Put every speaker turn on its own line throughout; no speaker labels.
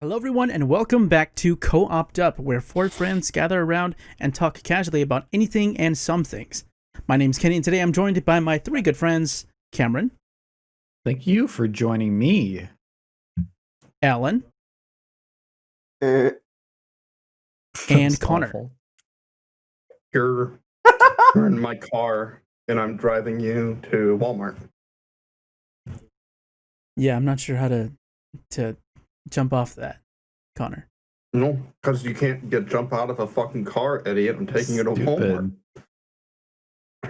Hello, everyone, and welcome back to CO-OPed Up, where four friends gather around and talk casually about anything and some things. My name's Kenny, and today I'm joined by my three good friends, Cameron,
Thank you for joining me.
Alan,
That
and
was
Connor.
awful.
You're in my car and I'm driving you to Walmart.
Yeah, I'm not sure how to jump off that, Connor.
No, because you can't jump out of a fucking car, idiot. I'm taking you to Walmart.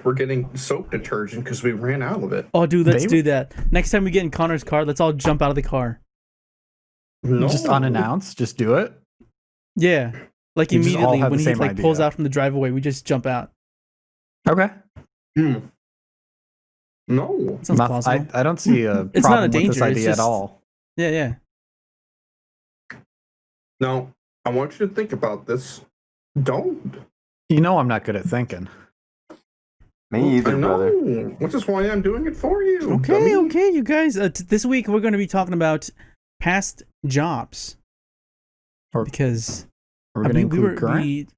We're getting soap detergent because we ran out of it.
Oh, dude, let's do that. Next time we get in Connor's car, let's all jump out of the car.
No.
Just unannounced. Just do it.
Yeah, like
You just all
immediately
have
when
the
he
same idea.
pulls out from the driveway, we just jump out.
Okay.
No.
Sounds plausible.
I don't see a
It's not a
problem with
danger,
this idea
it's
at all.
Yeah.
No. I want you to think about this. Don't.
You know I'm not good at thinking.
Me either, brother.
Which is why I'm doing it for you.
Okay,
dummy.
you guys. This week we're going to be talking about past jobs.
Or
Because
we're going to include current.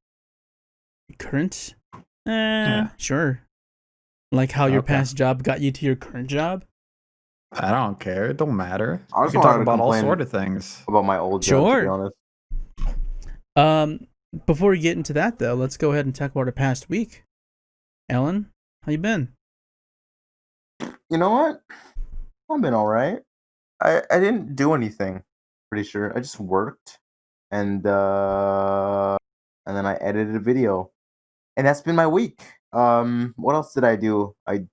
Current?
Yeah.
Sure. Like how your
Okay.
past job got you to your current job?
I don't care. It don't matter.
I
We
just
can
wanted
talk
to
about all
complain
sort of things.
about my old job, to
Sure.
be honest.
Before we get into that though, let's go ahead and talk about our past week. Ellen, how you been?
You know what? I've been all right. I didn't do anything. Pretty sure I just worked, and then I edited a video, and that's been my week. What else did I do? I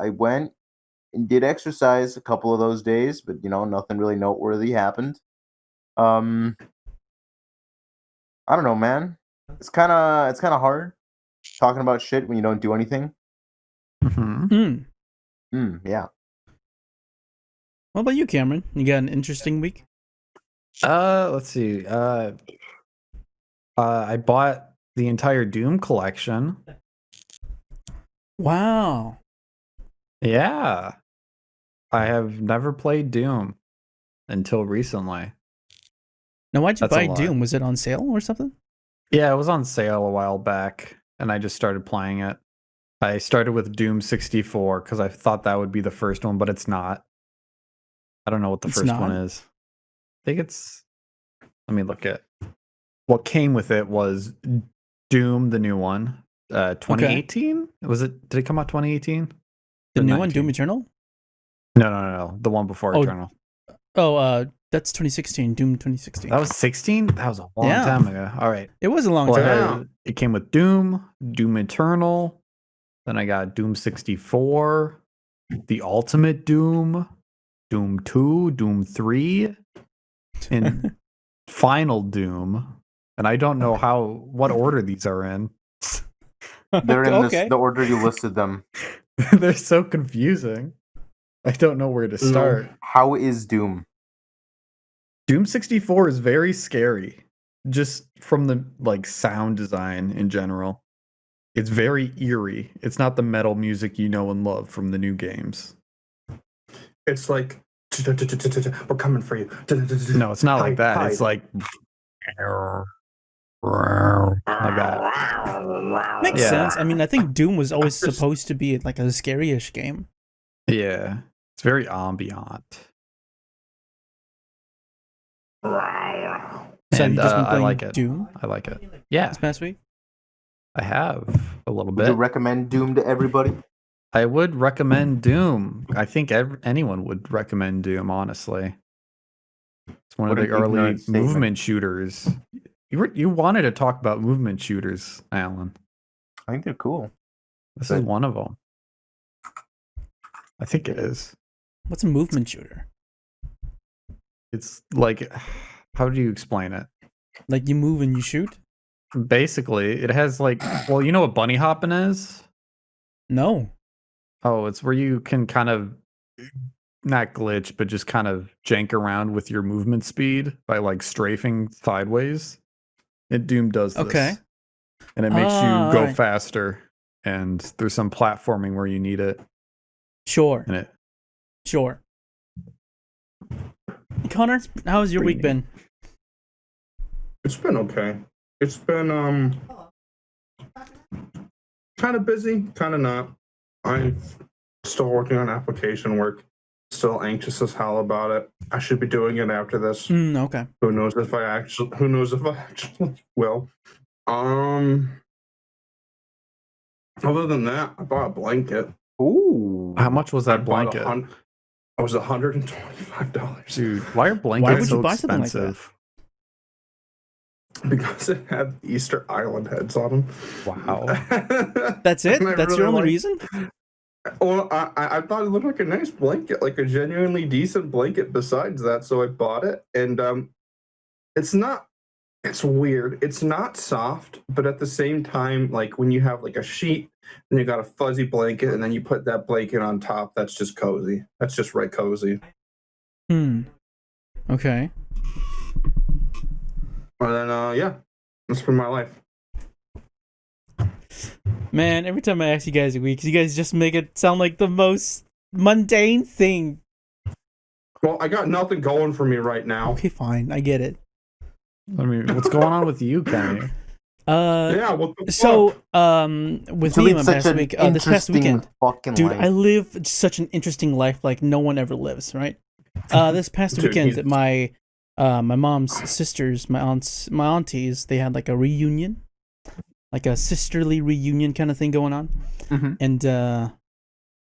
went and did exercise a couple of those days, but nothing really noteworthy happened. I don't know, man. It's kind of hard talking about shit when you don't do anything.
Mm-hmm.
Yeah.
What about you, Cameron? You got an interesting week?
Let's see. I bought the entire Doom collection.
Wow.
Yeah. I have never played Doom until recently.
Now, why'd you
That's a
buy
lot.
Doom? Was it on sale or something?
Yeah, it was on sale a while back, and I just started playing it. I started with Doom 64 because I thought that would be the first one, but it's not. I don't know what the
It's
first
not?
one is. I think it's... Let me look at... What came with it was Doom, the new one. 2018? Was it? Did it come out 2018?
The
Or
new one,
19?
Doom Eternal?
No. The one before
Oh,
Eternal.
Oh, that's 2016. Doom 2016.
That was 16? That was a long
Yeah.
time ago. All right.
It was a long
Well,
time.
it came with Doom, Doom Eternal. Then I got Doom 64, the Ultimate Doom, Doom 2, Doom 3, and Final Doom. And I don't know what order these are in.
They're in
Okay.
the order you listed them.
They're so confusing. I don't know where to start.
How is Doom?
Doom 64 is very scary, just from the sound design in general. It's very eerie. It's not the metal music you know and love from the new games.
It's like, we're coming for you.
No, it's not like that.
Hide.
It's like that.
Makes
Yeah.
sense. I mean, I think Doom was always supposed to be like a scary-ish game.
Yeah, it's very ambient.
So have
And
you just been
I
playing
like it.
Doom
I like it. Yeah,
this past week?
I have a little
Would you
bit.
recommend Doom to everybody?
I would recommend Doom. I think anyone would recommend Doom, honestly. It's one
What
of
an
the early
ignorant statement.
movement shooters. You wanted to talk about movement shooters, Alan.
I think they're cool.
This is
But-
one of them. I think it is.
What's a movement shooter?
It's like, how do you explain it?
Like you move and you shoot?
Basically, it has well, you know what bunny hopping is?
No.
Oh, it's where you can kind of not glitch, but just kind of jank around with your movement speed by strafing sideways. And Doom does this.
Okay.
And it makes you go
alright.
faster. And there's some platforming where you need it.
Sure.
And it
Sure. Connor, how's your week been?
It's been okay. It's been kind of busy, kind of not. I'm still working on application work. Still anxious as hell about it. I should be doing it after this.
Okay.
Who knows if I actually will. Other than that, I bought a blanket.
Ooh.
How much was that blanket?
It was $125.
Dude, why are blankets
would you
so
buy something like that?
expensive?
Because it had Easter Island heads on them.
Wow.
That's it?
And I
That's
really
your only
like-
reason?
Well, I thought it looked like a nice blanket, like a genuinely decent blanket besides that, so I bought it. And it's weird. It's not soft, but at the same time, like when you have like a sheet and you got a fuzzy blanket and then you put that blanket on top, that's just cozy. That's just right cozy.
Okay.
And then, yeah, that's been my life.
Man, every time I ask you guys a week, you guys just make it sound like the most mundane thing.
Well, I got nothing going for me right now.
Okay, fine. I get it.
I mean, what's going on with you, Kenny?
Yeah, what the
So,
fuck?
with
So
me
it's
my
such
past
an
week, this past
interesting
weekend,
fucking
dude,
life.
I live such an interesting life like no one ever lives, right? This past
Dude,
weekend,
he's-
my mom's sisters, my aunties, they had like a reunion, like a sisterly reunion kind of thing going on,
Mhm.
and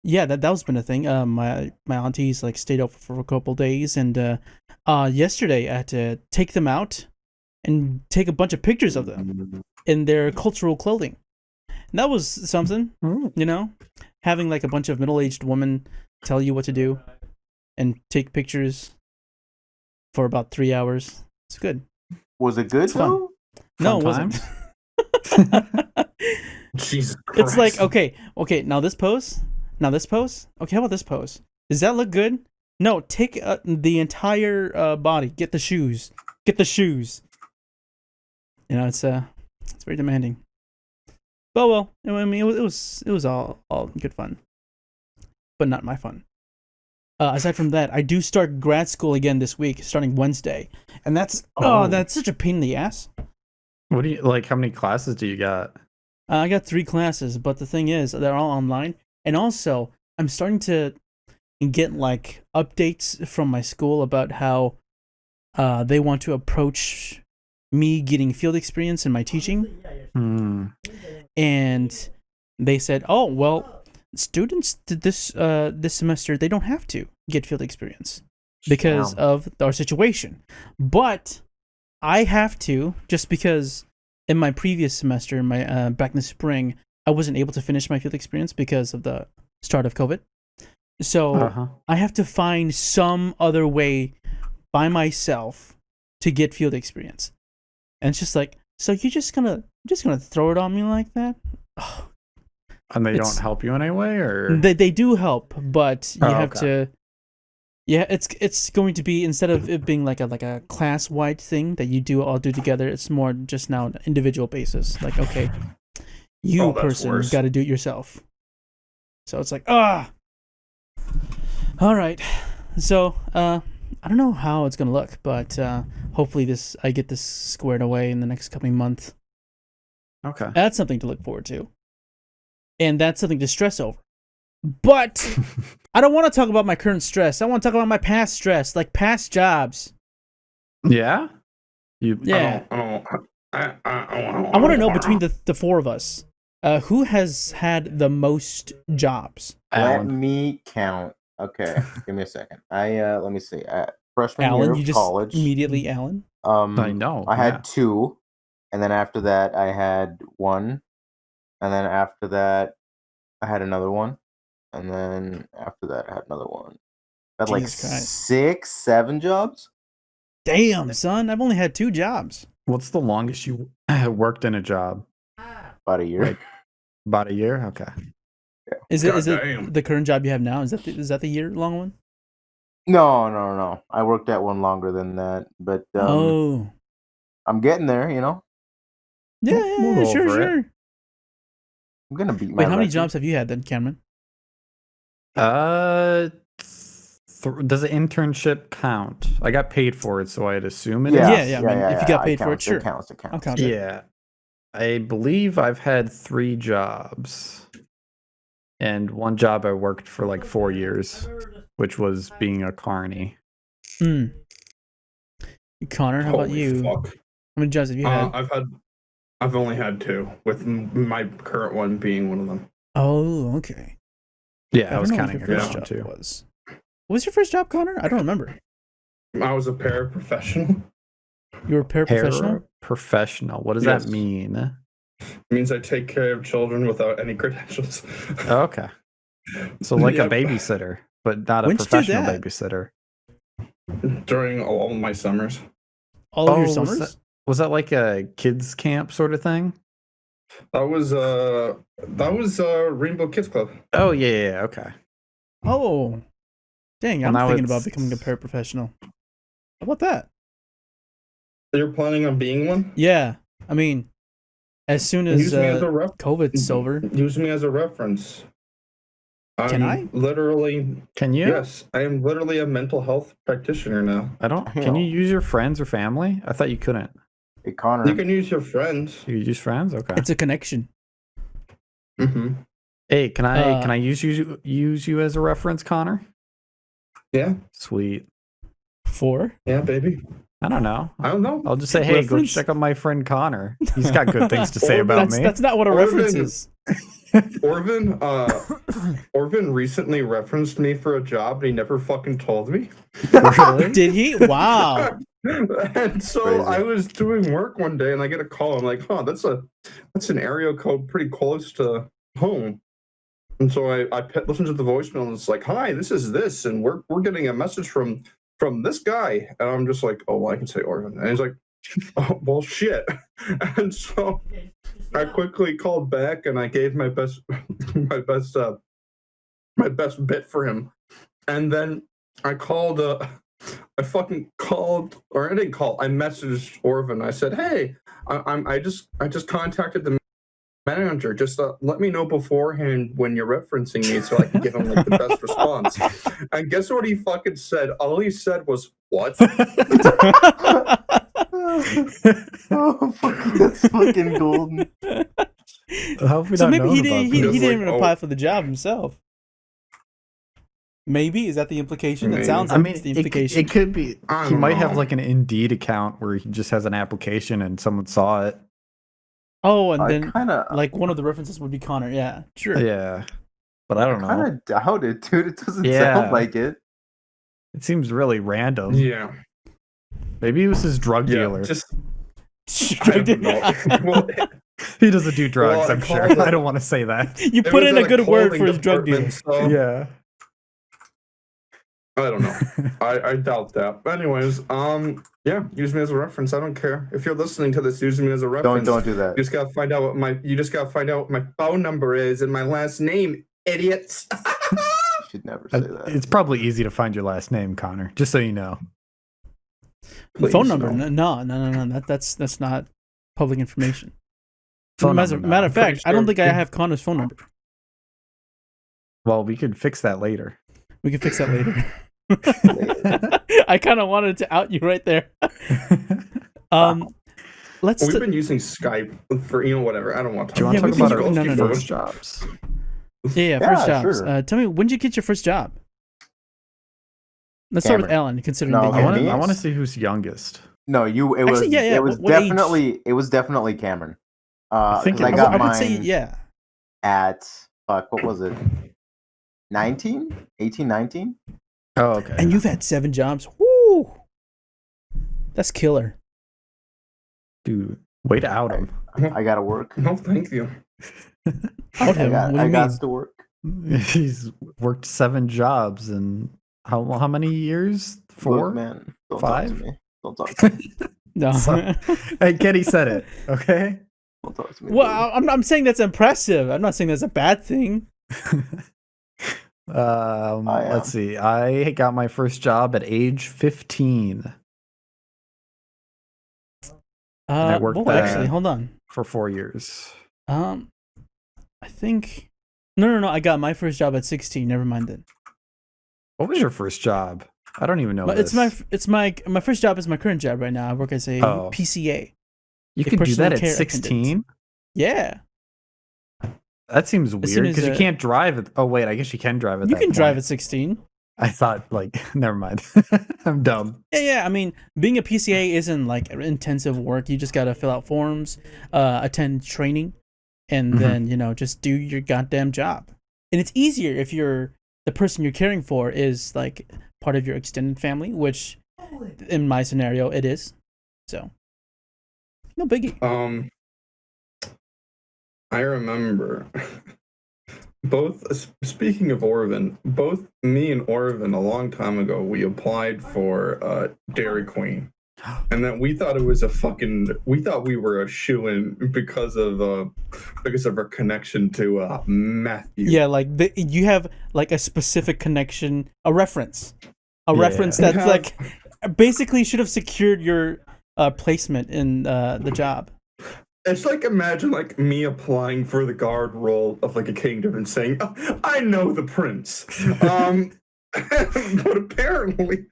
yeah, that's been a thing. My aunties like stayed over for a couple days, and yesterday I had to take them out and take a bunch of pictures of them in their cultural clothing. And that was something, you know, having like a bunch of middle-aged women tell you what to do and take pictures for about 3 hours. It's good.
Was it good
It's fun.
though?
No, it
Fun
wasn't.
Jesus Christ.
It's like, okay, now this pose. Okay, how about this pose? Does that look good? No, take the entire body. Get the shoes. You know, it's very demanding. But well, I mean, it was all good fun, but not my fun. Aside from that, I do start grad school again this week, starting Wednesday, and that's such a pain in the ass.
What do you like? How many classes do you got?
I got 3 classes, but the thing is, they're all online, and also I'm starting to get like updates from my school about how they want to approach me getting field experience in my teaching. And they said, "Oh, well, students this semester they don't have to get field experience because of our situation, but I have to just because in my previous semester, my back in the spring, I wasn't able to finish my field experience because of the start of COVID. So I have to find some other way by myself to get field experience, and it's just like, so you're just gonna throw it on me like that?" Oh,
And they don't help you in any way, or
they do help, but you have
okay.
to. Yeah, it's going to be, instead of it being like a class wide thing that you all do together, it's more just now an individual basis. Like, okay, you
that's
person
worse.
got to do it yourself. So it's like, all right. So I don't know how it's gonna look, but hopefully I get this squared away in the next coming month.
okay.
That's something to look forward to, and that's something to stress over. But I don't want to talk about my current stress. I want to talk about my past stress, like past jobs.
Yeah.
Yeah. I want to know between the 4 of us, who has had the most jobs?
Let
Alan.
me count. Okay, give me a second. Let me see. Freshman year
Alan,
of
you just
college.
immediately Alan.
I know.
I had 2, and then after that I had 1, and then after that I had another 1, and then after that I had another 1. I had like
Jesus Christ.
6, 7 jobs.
Damn, son, I've only had 2 jobs.
What's the longest you worked in a job?
About a year.
Like, about a year. Okay.
Is it
Goddamn.
the current job you have now? Is that the year long one?
No. I worked at one longer than that, but I'm getting there. You know,
Yeah,
we'll go
sure.
over it.
I'm gonna beat my.
Wait, how many
record.
jobs have you had then, Cameron?
does an internship count? I got paid for it, so I'd assume it is.
Yeah. I mean, if you got paid for it, sure.
It counts.
I'll count it.
Yeah. I believe I've had 3 jobs. And one job I worked for like 4 years, which was being a carny.
Connor, how about you?
Fuck.
How many jobs have you had?
I've only had 2, with my current one being one of them.
Oh, okay.
Yeah, I was counting
your
your
first
job
job
too.
was. What was your first job, Connor? I don't remember.
I was a paraprofessional.
You were a paraprofessional?
Paraprofessional. What does that mean?
It means I take care of children without any credentials.
Okay. So like a babysitter, but not a professional babysitter.
During all of my summers.
All of your summers?
Was that like a kids camp sort of thing?
That was Rainbow Kids Club.
Oh yeah, okay.
Oh, dang! I'm thinking about becoming a paraprofessional. How about that?
You're planning on being one?
Yeah, I mean, as soon as COVID's over,
use me as a reference.
Can I?
Literally.
Can you?
Yes, I am literally a mental health practitioner now.
Can you use your friends or family? I thought you couldn't.
Hey, Connor.
You can use your friends.
You use friends? Okay.
It's a connection.
Mm-hmm.
Hey, can I use you as a reference, Connor?
Yeah.
Sweet.
For? Yeah, baby.
I don't know. I'll just say, hey,
reference?
go check out my friend Connor. He's got good things to say about me.
That's not what a reference is.
Orvin recently referenced me for a job, and he never fucking told me.
Really? Did he? Wow.
And so crazy. I was doing work one day, and I get a call. I'm like, that's an area code pretty close to home. And so I listened to the voicemail, and it's like, hi, this is this, and we're getting a message from this guy. And I'm just like, oh, well, I can say Orvin. And he's like, oh, well, shit. And so I quickly called back, and I gave my best bit for him. And then I called. I fucking called, or I didn't call. I messaged Orvin. I said, "Hey, I just contacted the manager. Just let me know beforehand when you're referencing me, so I can give him like the best response." And guess what he fucking said? All he said was, "What?"
Oh, that's fucking golden.
So maybe he didn't even apply for the job himself. Maybe, is that the implication? Maybe. It sounds like it's the implication.
It could be. He might have like an Indeed account where he just has an application and someone saw it.
Oh, and then like one of the references would be Connor. Yeah, sure.
Yeah, but I don't know.
I kind of doubt it, dude. It doesn't sound like it.
It seems really random.
Yeah.
Maybe he was his drug dealer.
Just
drug dealer. Well, he doesn't do drugs, I'm sure. I don't want to say that.
You put in a good word for his drug dealer.
So
yeah.
I don't know. I doubt that. But anyways, use me as a reference. I don't care. If you're listening to this, use me as a reference.
Don't do that.
You just gotta find out what my phone number is and my last name, idiots.
You should never say that.
It's probably easy to find your last name, Connor, just so you know.
Please, phone number? No. That's not public information. Matter of fact, I don't think I have Connor's phone number.
Well, we could fix that later.
We can fix that later. I kind of wanted to out you right there.
We've been using Skype for whatever. I don't want to.
Do you want to talk about our first jobs?
Yeah, first jobs. Sure. Tell me, when did you get your first job? Let's start with Ellen. Considering
I want to see who's youngest.
No, it was definitely Cameron. I got mine at what was it? 18, 19.
Oh, okay.
And you've had 7 jobs. Woo! That's killer.
Dude, way to out him.
I gotta work.
No, thank you.
I
got to work.
He's worked 7 jobs in how many years? 4?
Look, man, don't
5?
Talk to me. Don't talk to me.
No.
Hey, Kenny said it. Okay.
Don't talk to me.
Well, I'm saying that's impressive. I'm not saying that's a bad thing.
Let's see. I got my first job at age 15. I worked
actually, hold on.
For 4 years.
I think no. I got my first job at 16. Never mind then.
What was your first job? I don't even know.
But it's my first job is my current job right now. I work as a PCA.
You can do that at 16?
Yeah.
That seems weird because you can't drive it. Oh wait, I guess you can drive it.
You can drive at 16.
I thought never mind. I'm dumb.
Yeah. I mean, being a PCA isn't like intensive work. You just gotta fill out forms, attend training, and then just do your goddamn job. And it's easier if the person you're caring for is like part of your extended family, which in my scenario it is. So no biggie.
I remember speaking of Orvin, both me and Orvin a long time ago, we applied for Dairy Queen. And then we thought it was we thought we were a shoo-in because of our connection to Matthew.
Yeah, like you have like a specific connection, a reference that's like basically should have secured your placement in the job.
It's like, imagine like me applying for the guard role of like a kingdom and saying, oh, I know the prince. But apparently,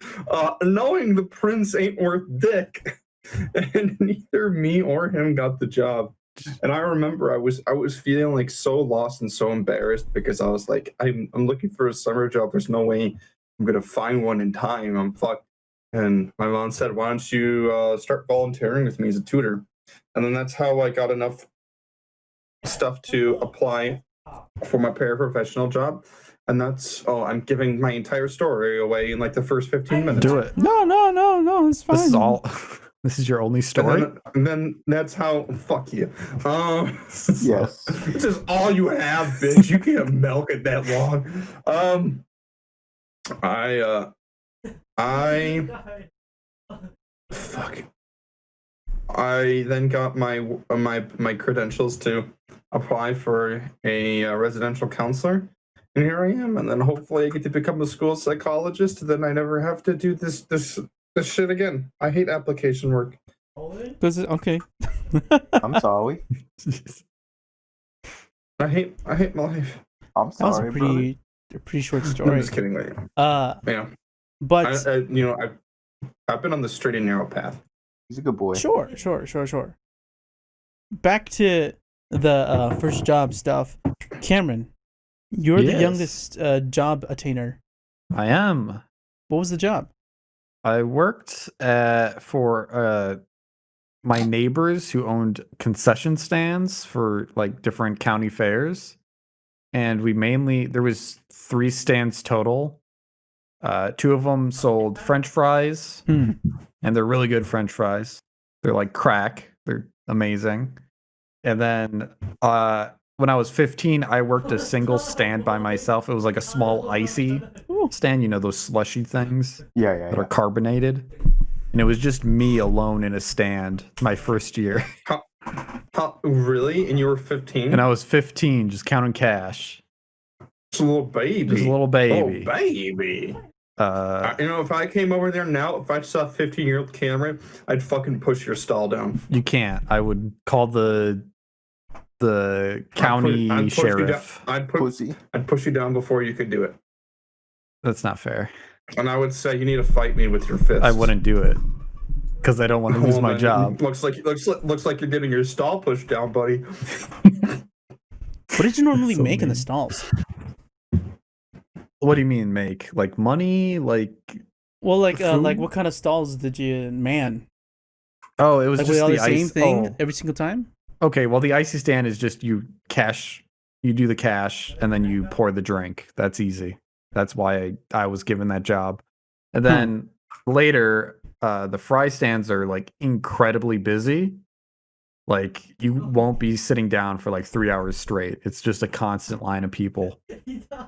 knowing the prince ain't worth dick, and neither me or him got the job. And I remember I was feeling like so lost and so embarrassed because I was like, I'm looking for a summer job. There's no way I'm gonna find one in time. I'm fucked. And my mom said, why don't you start volunteering with me as a tutor? And then that's how I got enough stuff to apply for my paraprofessional job. And that's, I'm giving my entire story away in like the first 15 minutes.
Do it.
No, it's fine.
This is your only story?
And then that's how, fuck you.
Yes.
This is all you have, bitch. You can't milk it that long. I then got my credentials to apply for a residential counselor, and here I am. And then hopefully I get to become a school psychologist. And then I never have to do this shit again. I hate application work.
Okay.
I'm sorry.
I hate my life.
I'm sorry.
That was a pretty short story.
I'm just kidding, lady.
But
I've been on the straight and narrow path.
He's a good boy.
Sure. Back to the first job stuff. Cameron, you're the youngest job attainer.
I am.
What was the job?
I worked for my neighbors who owned concession stands for like different county fairs. And there was 3 stands total. 2 of them sold French fries, and they're really good French fries. They're like crack. They're amazing. And then when I was 15, I worked a single stand by myself. It was like a small icy stand, those slushy things that are carbonated. And it was just me alone in a stand my first year.
How, really? And you were 15?
And I was 15, just counting cash.
Just a little baby.
Just a little baby.
Oh, baby. If I came over there now, if I saw a 15-year-old Cameron, I'd fucking push your stall down.
You can't. I would call the county sheriff.
I'd push you down before you could do it.
That's not fair.
And I would say you need to fight me with your fists.
I wouldn't do it because I don't want to lose my job.
Looks like you're getting your stall pushed down, buddy.
What did you normally make in the stalls?
What do you mean make? Like money? Like
like what kind of stalls did you man?
Oh, it was just the
same thing every single time?
Okay, well the icy stand is just you do the cash and then you pour the drink. That's easy. That's why I was given that job. And then later, the fry stands are like incredibly busy. Like you won't be sitting down for like 3 hours straight. It's just a constant line of people.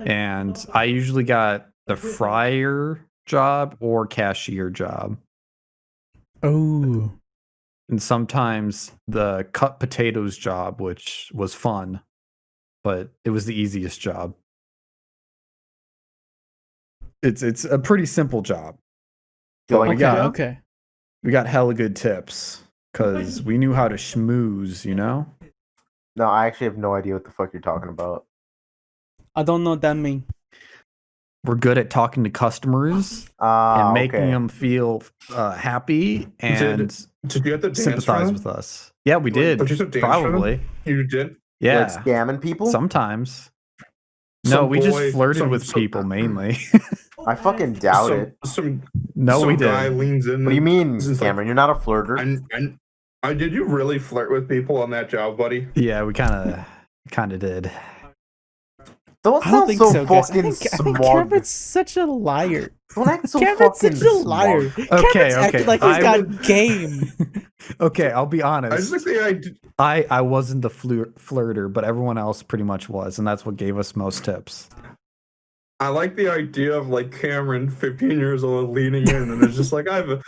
And I usually got the fryer job or cashier job.
Oh.
And sometimes the cut potatoes job, which was fun, but it was the easiest job. It's a pretty simple job.
Okay.
We got hella good tips because we knew how to schmooze,
No, I actually have no idea what the fuck you're talking about.
I don't know what that means.
we're good at talking to customers and making them feel happy and
did you have to dance
sympathize with us. Yeah, we did.
Did you have to dance
Probably.
You did?
Yeah.
Like scamming people?
Sometimes. No, we just flirted with people mainly.
I fucking doubt it.
No, we
guy
did.
leans in.
What do you mean, Cameron? You're not a flirter.
Did you really flirt with people on that job, buddy?
Yeah, we kind of did.
Don't sound so fucking
I think Cameron's such a liar.
Don't act so
Cameron's
fucking
such a liar.
Okay,
Cameron's acting like he's got game.
Okay, I'll be honest.
I just like the idea.
I wasn't the flirter, but everyone else pretty much was, and that's what gave us most tips.
I like the idea of like Cameron, 15 years old, leaning in, and it's just like I have a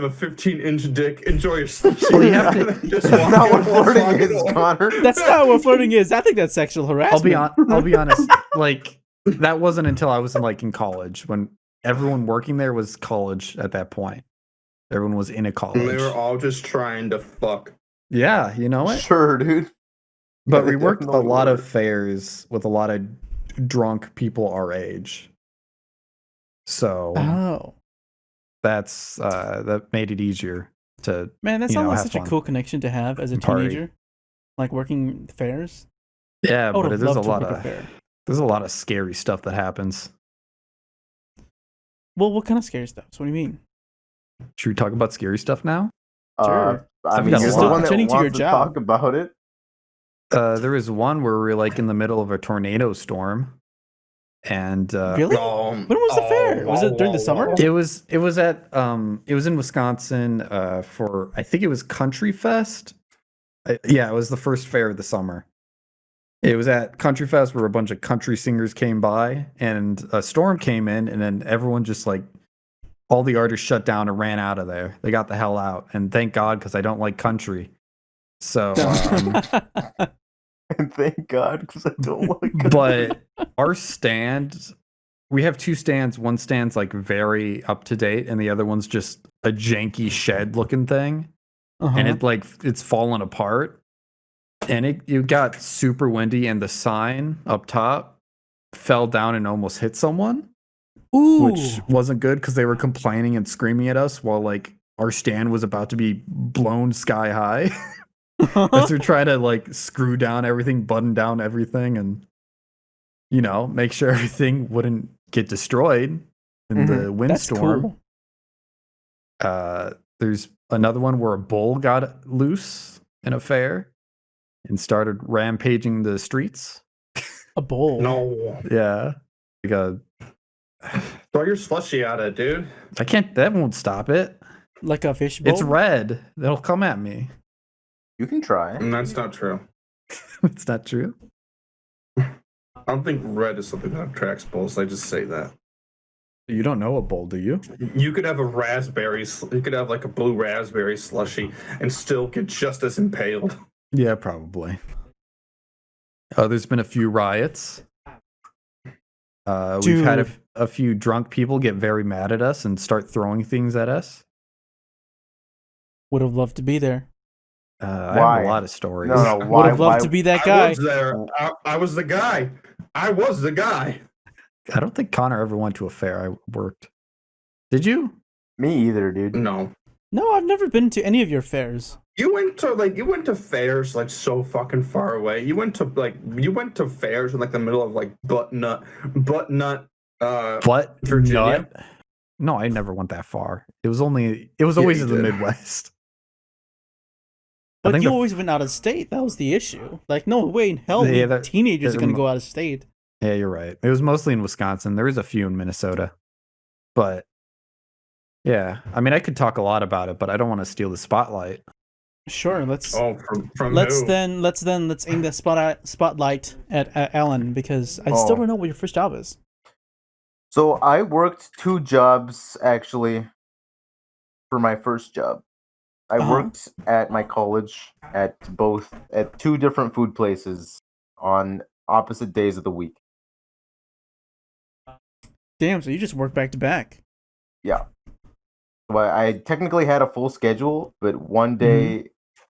15-inch dick. Enjoy your sleep.
Well, you have to.
That's not what flirting is, Connor.
That's not what flirting is. I think that's sexual harassment.
I'll be honest. Like that wasn't until I was in college when everyone working there was college at that point. Everyone was in a college.
And they were all just trying to fuck.
Yeah, you know what?
Sure, dude.
But we worked a lot of fairs with a lot of drunk people our age. So that's that made it easier to
that sounds like such a cool connection to have as a teenager. Like working fairs.
Yeah, but there's a lot of scary stuff that happens.
Well, what kind of scary stuff? So what do you mean?
Should we talk about scary stuff now?
Sure.
I mean, you're the one that wants
to your
to
job.
talk about it.
There was one where we were like in the middle of a tornado storm, and
really? When was the fair? Was it during the summer?
It was in Wisconsin for, I think it was Country Fest. Yeah, it was the first fair of the summer. It was at Country Fest where a bunch of country singers came by, and a storm came in, and then everyone just like, all the artists shut down and ran out of there. They got the hell out, and thank God, because I don't like country. So,
and thank God, because I don't like country.
But our stand, we have two stands. One stand's like very up to date, and the other one's just a janky shed looking thing, and it's falling apart. And it got super windy, and the sign up top fell down and almost hit someone.
Ooh.
Which wasn't good because they were complaining and screaming at us while like our stand was about to be blown sky high. As they're trying to like screw down everything, button down everything, and make sure everything wouldn't get destroyed in the windstorm. Cool. There's another one where a bull got loose in a fair and started rampaging the streets.
A bull?
No.
Yeah. Like
throw your slushy at it, dude.
I can't. That won't stop it.
Like a fish bowl?
It's red. It'll come at me.
You can try.
That's not true.
It's not true.
I don't think red is something that attracts bulls. I just say that.
You don't know a bull, do you?
You could have a raspberry. You could have like a blue raspberry slushy and still get just as impaled.
Yeah, probably. There's been a few riots. We've had a few drunk people get very mad at us and start throwing things at us.
Would have loved to be there.
I have a lot of stories.
No,
would have loved to be that guy.
I was there. I was the guy. I was the guy.
I don't think Connor ever went to a fair I worked. Did you?
Me either, dude.
No,
I've never been to any of your fairs.
You went to fairs like so fucking far away. You went to fairs in like the middle of like butt nut Virginia.
Nut? No, I never went that far. It was always in the Midwest.
But you always went out of state. That was the issue. Like, no way in hell teenagers are going to go out of state.
Yeah, you're right. It was mostly in Wisconsin. There was a few in Minnesota. But, yeah. I mean, I could talk a lot about it, but I don't want to steal the spotlight.
Sure, let's.
Oh, from
let's
who?
let's aim the spotlight at Alan, because I still don't know what your first job is.
So I worked 2 jobs actually for my first job. I worked at my college at 2 different food places on opposite days of the week.
Damn, so you just worked back to back.
Yeah. So I technically had a full schedule, but one day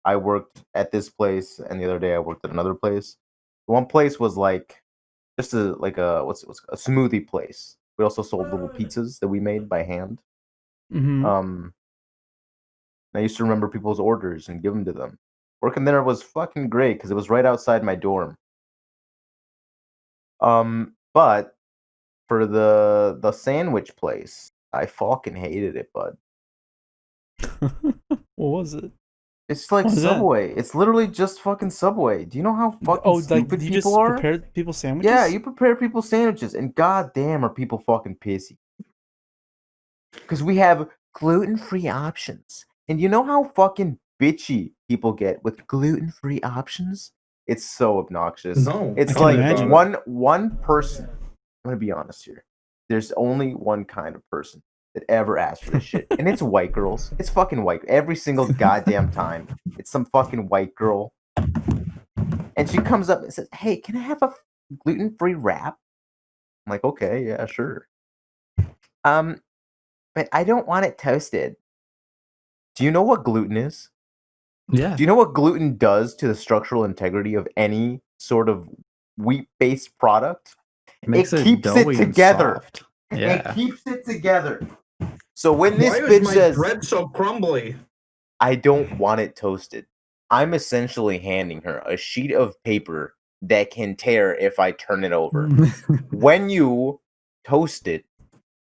I worked at this place and the other day I worked at another place. One place was like just a smoothie place. We also sold little pizzas that we made by hand.
Mm-hmm.
I used to remember people's orders and give them to them. Working there was fucking great because it was right outside my dorm. But for the sandwich place, I fucking hated it, bud.
What was it?
It's like Subway. It's literally just fucking Subway. Do you know how fucking stupid
you
people
just
are?
prepare people's sandwiches?
Yeah, you prepare people's sandwiches, and goddamn, are people fucking pissy? Because we have gluten-free options, and you know how fucking bitchy people get with gluten-free options? It's so obnoxious.
No,
It's
I can
like
imagine.
one person. I'm gonna be honest here. There's only one kind of person that ever asks for this shit, and it's white girls. It's fucking white. Every single goddamn time, it's some fucking white girl, and she comes up and says, "Hey, can I have a gluten-free wrap?" I'm like, "Okay, yeah, sure." But I don't want it toasted. Do you know what gluten is?
Yeah.
Do you know what gluten does to the structural integrity of any sort of wheat-based product?
Makes
it keeps it
doughy and
together.
soft. Yeah.
It keeps it together. So when this
Why
bitch
is my
says,
bread so crumbly?
I don't want it toasted, I'm essentially handing her a sheet of paper that can tear if I turn it over. When you toast it,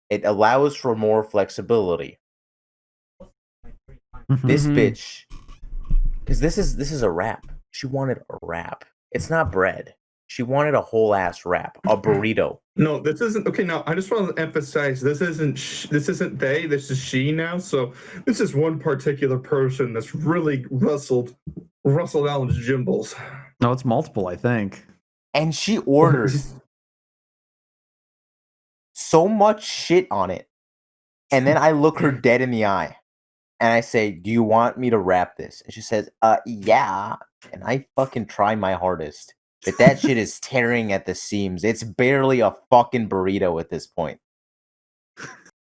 it allows for more flexibility. This bitch, because this is a wrap. She wanted a wrap. It's not bread. She wanted a whole ass wrap, a burrito.
No, this isn't okay. Now, I just want to emphasize this isn't they. This is she now. So this is one particular person that's really rustled Allen's gimbals.
No, it's multiple, I think.
And she orders so much shit on it. And then I look her dead in the eye. And I say, "Do you want me to wrap this?" And she says, yeah. And I fucking try my hardest. But that shit is tearing at the seams. It's barely a fucking burrito at this point.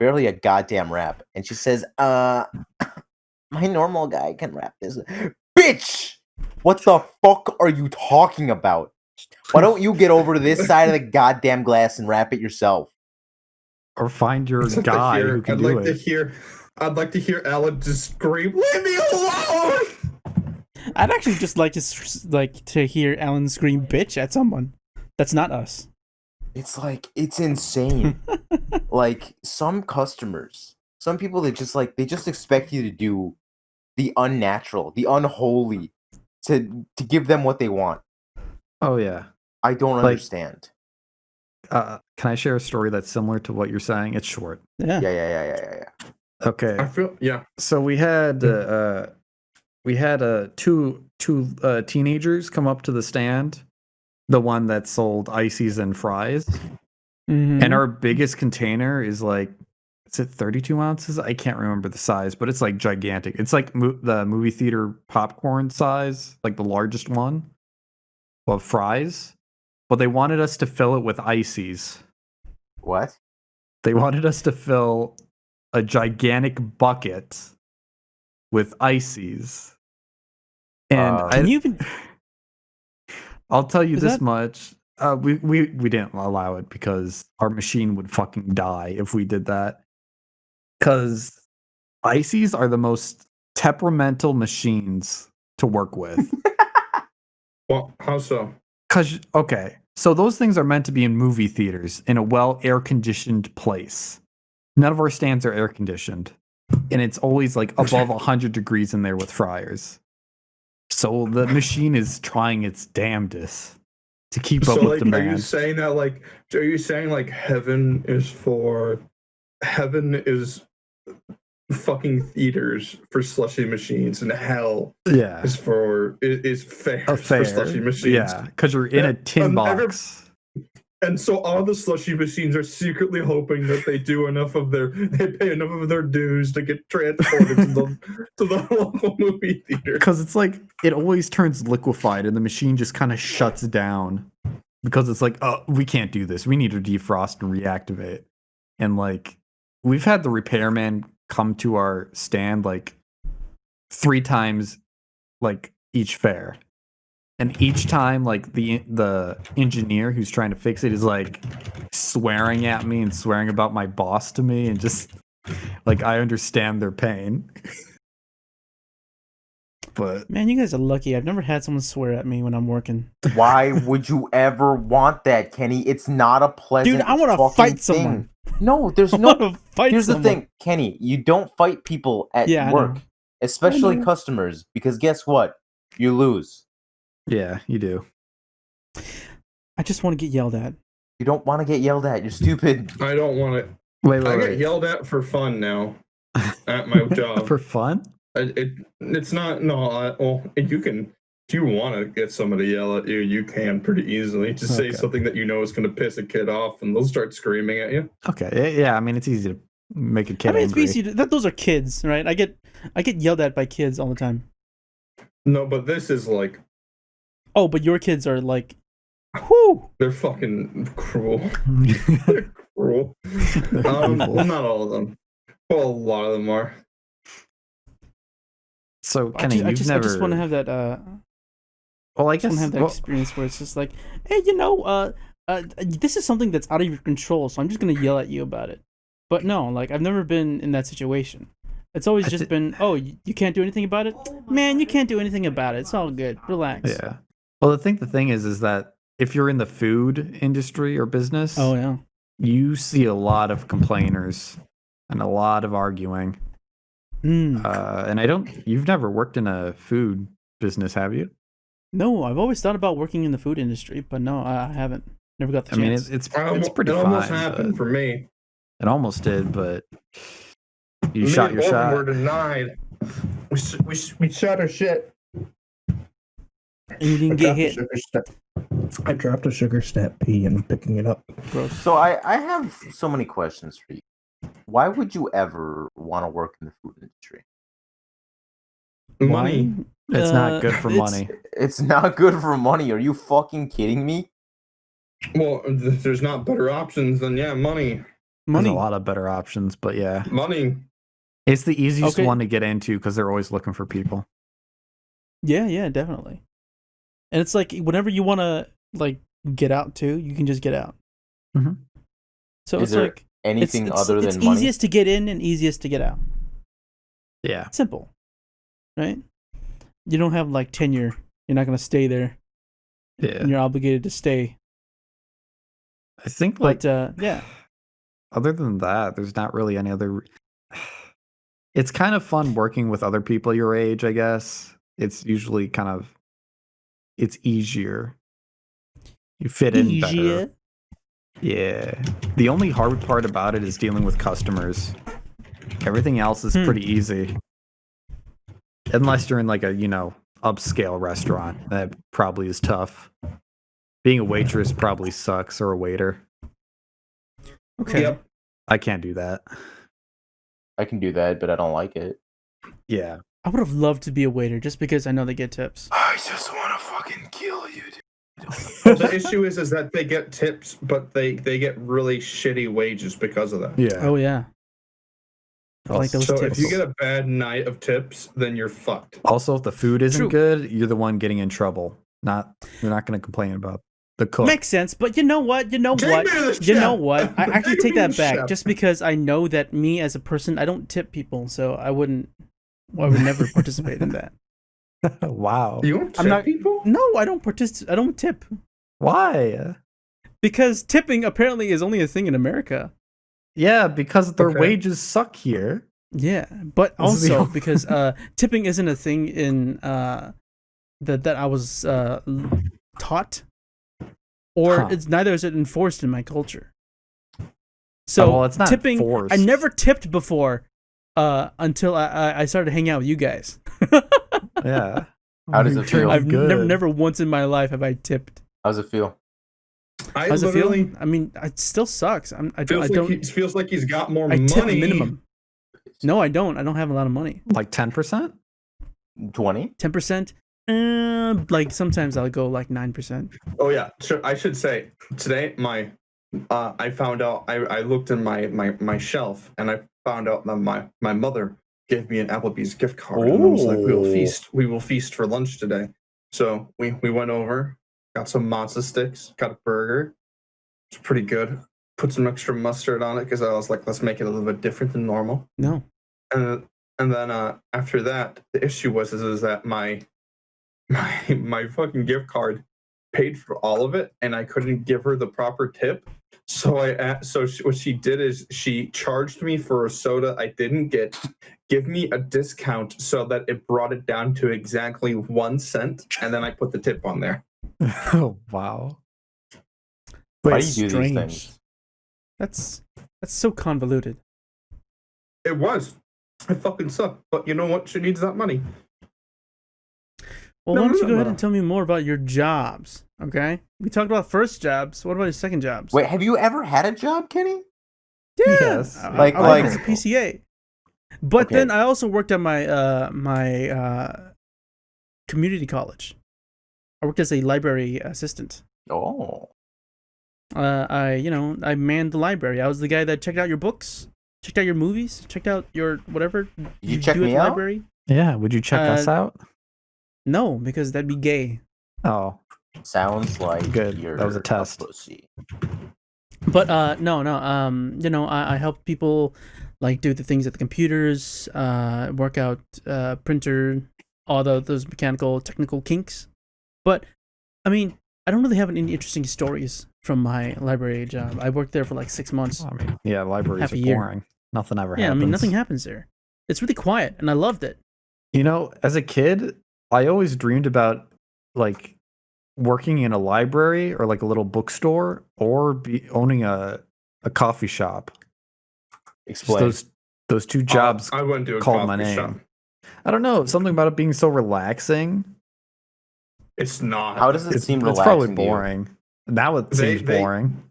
Barely a goddamn wrap. And she says, my normal guy can wrap this. Bitch! What the fuck are you talking about? Why don't you get over to this side of the goddamn glass and wrap it yourself?
Or find your guy who can do it.
I'd like to hear Alan just scream, "Leave me alone!"
I'd actually just like to hear Alan scream "bitch" at someone. That's not us.
It's insane. Like some customers, some people that they just expect you to do the unnatural, the unholy, to give them what they want.
Oh yeah.
I don't understand.
Can I share a story that's similar to what you're saying? It's short.
Yeah.
Okay.
I feel
So we had two teenagers come up to the stand, the one that sold ices and fries, and our biggest container is like, is it 32 ounces? I can't remember the size, but it's like gigantic. It's like the movie theater popcorn size, like the largest one of fries. But they wanted us to fill it with ices.
What?
They wanted us to fill a gigantic bucket with ices. And
Can you even?
I'll tell you this much. We didn't allow it because our machine would fucking die if we did that. Because ices are the most temperamental machines to work with.
Well, how so?
Because, okay, so those things are meant to be in movie theaters in a well air-conditioned place. None of our stands are air-conditioned. And it's always like above 100 degrees in there with fryers. So the machine is trying its damnedest to keep up with demand.
Are you saying like heaven is fucking theaters for slushy machines, and hell is fair for slushy machines?
Yeah, because you're in a tin box.
And so all the slushy machines are secretly hoping that they pay enough of their dues to get transported to the local movie theater.
Because it's like, it always turns liquefied and the machine just kind of shuts down. Because it's like, oh, we can't do this. We need to defrost and reactivate. And like, we've had the repairman come to our stand like 3 times like each fair. And each time, like the engineer who's trying to fix it is like, swearing at me and swearing about my boss to me, and just like I understand their pain. But
Man, you guys are lucky. I've never had someone swear at me when I'm working.
Why would you ever want that, Kenny? It's not a pleasant.
Dude, I want to fight someone.
No, there's
I
no.
want to fight
Here's
someone.
the thing, Kenny. You don't fight people at
Yeah, I
work,
know.
especially
I know.
customers, because guess what? You lose.
yeah, you do.
I just want to get yelled at.
You don't want to get yelled at. You're stupid.
I don't want it.
Wait,
I get
wait.
yelled at for fun now at my job.
For fun?
It's not well. You can, if you want to get somebody to yell at you, you can pretty easily. Just say
Okay.
something that you know is going to piss a kid off, and they'll start screaming at you.
Okay, yeah. I mean, it's easy to make a kid
I mean, it's
angry.
easy. Those are kids, right? I get yelled at by kids all the time.
No, but this is like
Oh, but your kids are like, whoo.
they're fucking cruel. They're cruel. Well, not all of them. Well, a lot of them are.
So, Kenny,
I
you've
just
never.
want to have that.
Well, I
Just want
guess.
to have that experience where it's just like, hey, this is something that's out of your control, so I'm just gonna yell at you about it. But no, like I've never been in that situation. It's always
I
just
thi-
been, oh, you can't do anything about it, man. You can't do anything about it. It's all good. Relax.
Yeah. Well, the thing is that if you're in the food industry or business,
Oh yeah.
you see a lot of complainers and a lot of arguing.
Mm.
And you've never worked in a food business, have you?
No, I've always thought about working in the food industry, but no, I haven't. Never got the
I mean,
chance.
it's pretty
It
fine.
almost happened
but-
for me.
It almost did, but you
Me
shot
and
your
Orvin
shot.
were denied. We shot our shit.
And you didn't get hit.
I dropped a sugar snap pea and I'm picking it up.
Gross.
So I have so many questions for you. Why would you ever want to work in the food industry?
Money.
Why?
It's not good for
it's-
money.
It's not good for money. Are you fucking kidding me?
Well, if there's not better options, then yeah, money.
There's
Money.
a lot of better options, but yeah,
Money.
it's the easiest
Okay.
one to get into because they're always looking for people.
Yeah, definitely. And it's like whenever you want to like get out too, you can just get out.
Mhm.
So
Is
it's
there
like
Anything
it's
other than
it's
money?
easiest to get in and easiest to get out.
Yeah.
Simple, right? You don't have like tenure. You're not gonna stay there,
Yeah.
and you're obligated to stay.
I think like
But yeah,
other than that, there's not really any other. It's kind of fun working with other people your age, I guess. It's usually it's easier. You fit in better.
easier.
Yeah. The only hard part about it is dealing with customers. Everything else is pretty easy. Unless you're in like a, upscale restaurant. That probably is tough. Being a waitress probably sucks, or a waiter.
Okay.
Yep.
I can't do that.
I can do that, but I don't like it.
Yeah.
I would have loved to be a waiter just because I know they get tips.
I just want to fucking kill you, dude.
The issue is that they get tips, but they get really shitty wages because of that.
Yeah.
Oh yeah. I like those
So
tips.
if you get a bad night of tips, then you're fucked.
Also, if the food isn't
True.
good, you're the one getting in trouble. You're not going to complain about the cook.
Makes sense, but you know what?
Take me to the
You know
chef.
what? I actually
Take
take
me to
that
the
back
chef.
just because I know that me as a person, I don't tip people, so I would never participate in that.
Wow.
You don't tip
I'm not-
people?
No, I don't participate. I don't tip
Why?
because tipping apparently is only a thing in America.
Yeah, because their
Okay.
wages suck here.
Yeah, but
This is the
also
only-
because tipping isn't a thing in that I was taught, or
Huh.
it's neither is it enforced in my culture. So
well, it's not
tipping.
forced.
I never tipped before until I started hanging out with you guys.
Yeah.
How does it
You're
feel?
I've
good.
never once in my life have I tipped.
How's it feel?
I
How's it feel?
literally
I mean, it still sucks. I
feels
don't.
like feels like he's got more
I tip
money.
minimum. No, I don't. I don't have a lot of money.
Like 10%?
20?
10%. Like sometimes I'll go like 9%.
Oh yeah, sure. I should say today I found out I looked in my shelf and I found out that my mother gave me an Applebee's gift card and I was like, we will feast for lunch today. So we went over, got some matzo sticks, got a burger. It's pretty good. put some extra mustard on it because I was like, let's make it a little bit different than normal.
No.
And then after that, the issue is that my fucking gift card paid for all of it, and I couldn't give her the proper tip. So what she did is she charged me for a soda I didn't give me a discount so that it brought it down to exactly 1 cent, and then I put the tip on there.
Oh wow!
Why do you do
strange.
these things?
That's so convoluted.
It was. I fucking suck. But you know what? She needs that money.
Well, why don't you go ahead and tell me more about your jobs, okay? We talked about first jobs. What about your second jobs?
Wait, have you ever had a job, Kenny?
Yeah.
Yes.
I worked as a PCA. But
Okay.
then I also worked at my community college. I worked as a library assistant.
Oh.
I manned the library. I was the guy that checked out your books, checked out your movies, checked out your whatever
You check
do at
me
the
out?
library.
Yeah, would you check us out?
No, because that'd be gay.
Oh,
Sounds like
Good.
you're
That was a test.
pussy.
But no. I help people like do the things at the computers, work out printer, all those mechanical technical kinks. But I mean, I don't really have any interesting stories from my library job. I worked there for like 6 months.
I mean, yeah, libraries
Half
are
a year.
boring. Nothing ever
Yeah,
happens.
I mean, nothing happens there. It's really quiet, and I loved it.
You know, as a kid, I always dreamed about like working in a library or like a little bookstore or owning a coffee shop. Just
Explain.
those two jobs
I wouldn't do a
called my
coffee
name.
shop.
I don't know, something about it being so relaxing.
It's not.
How does it
It's
seem
probably
relaxing to you?
boring. Now it
They-
seems boring.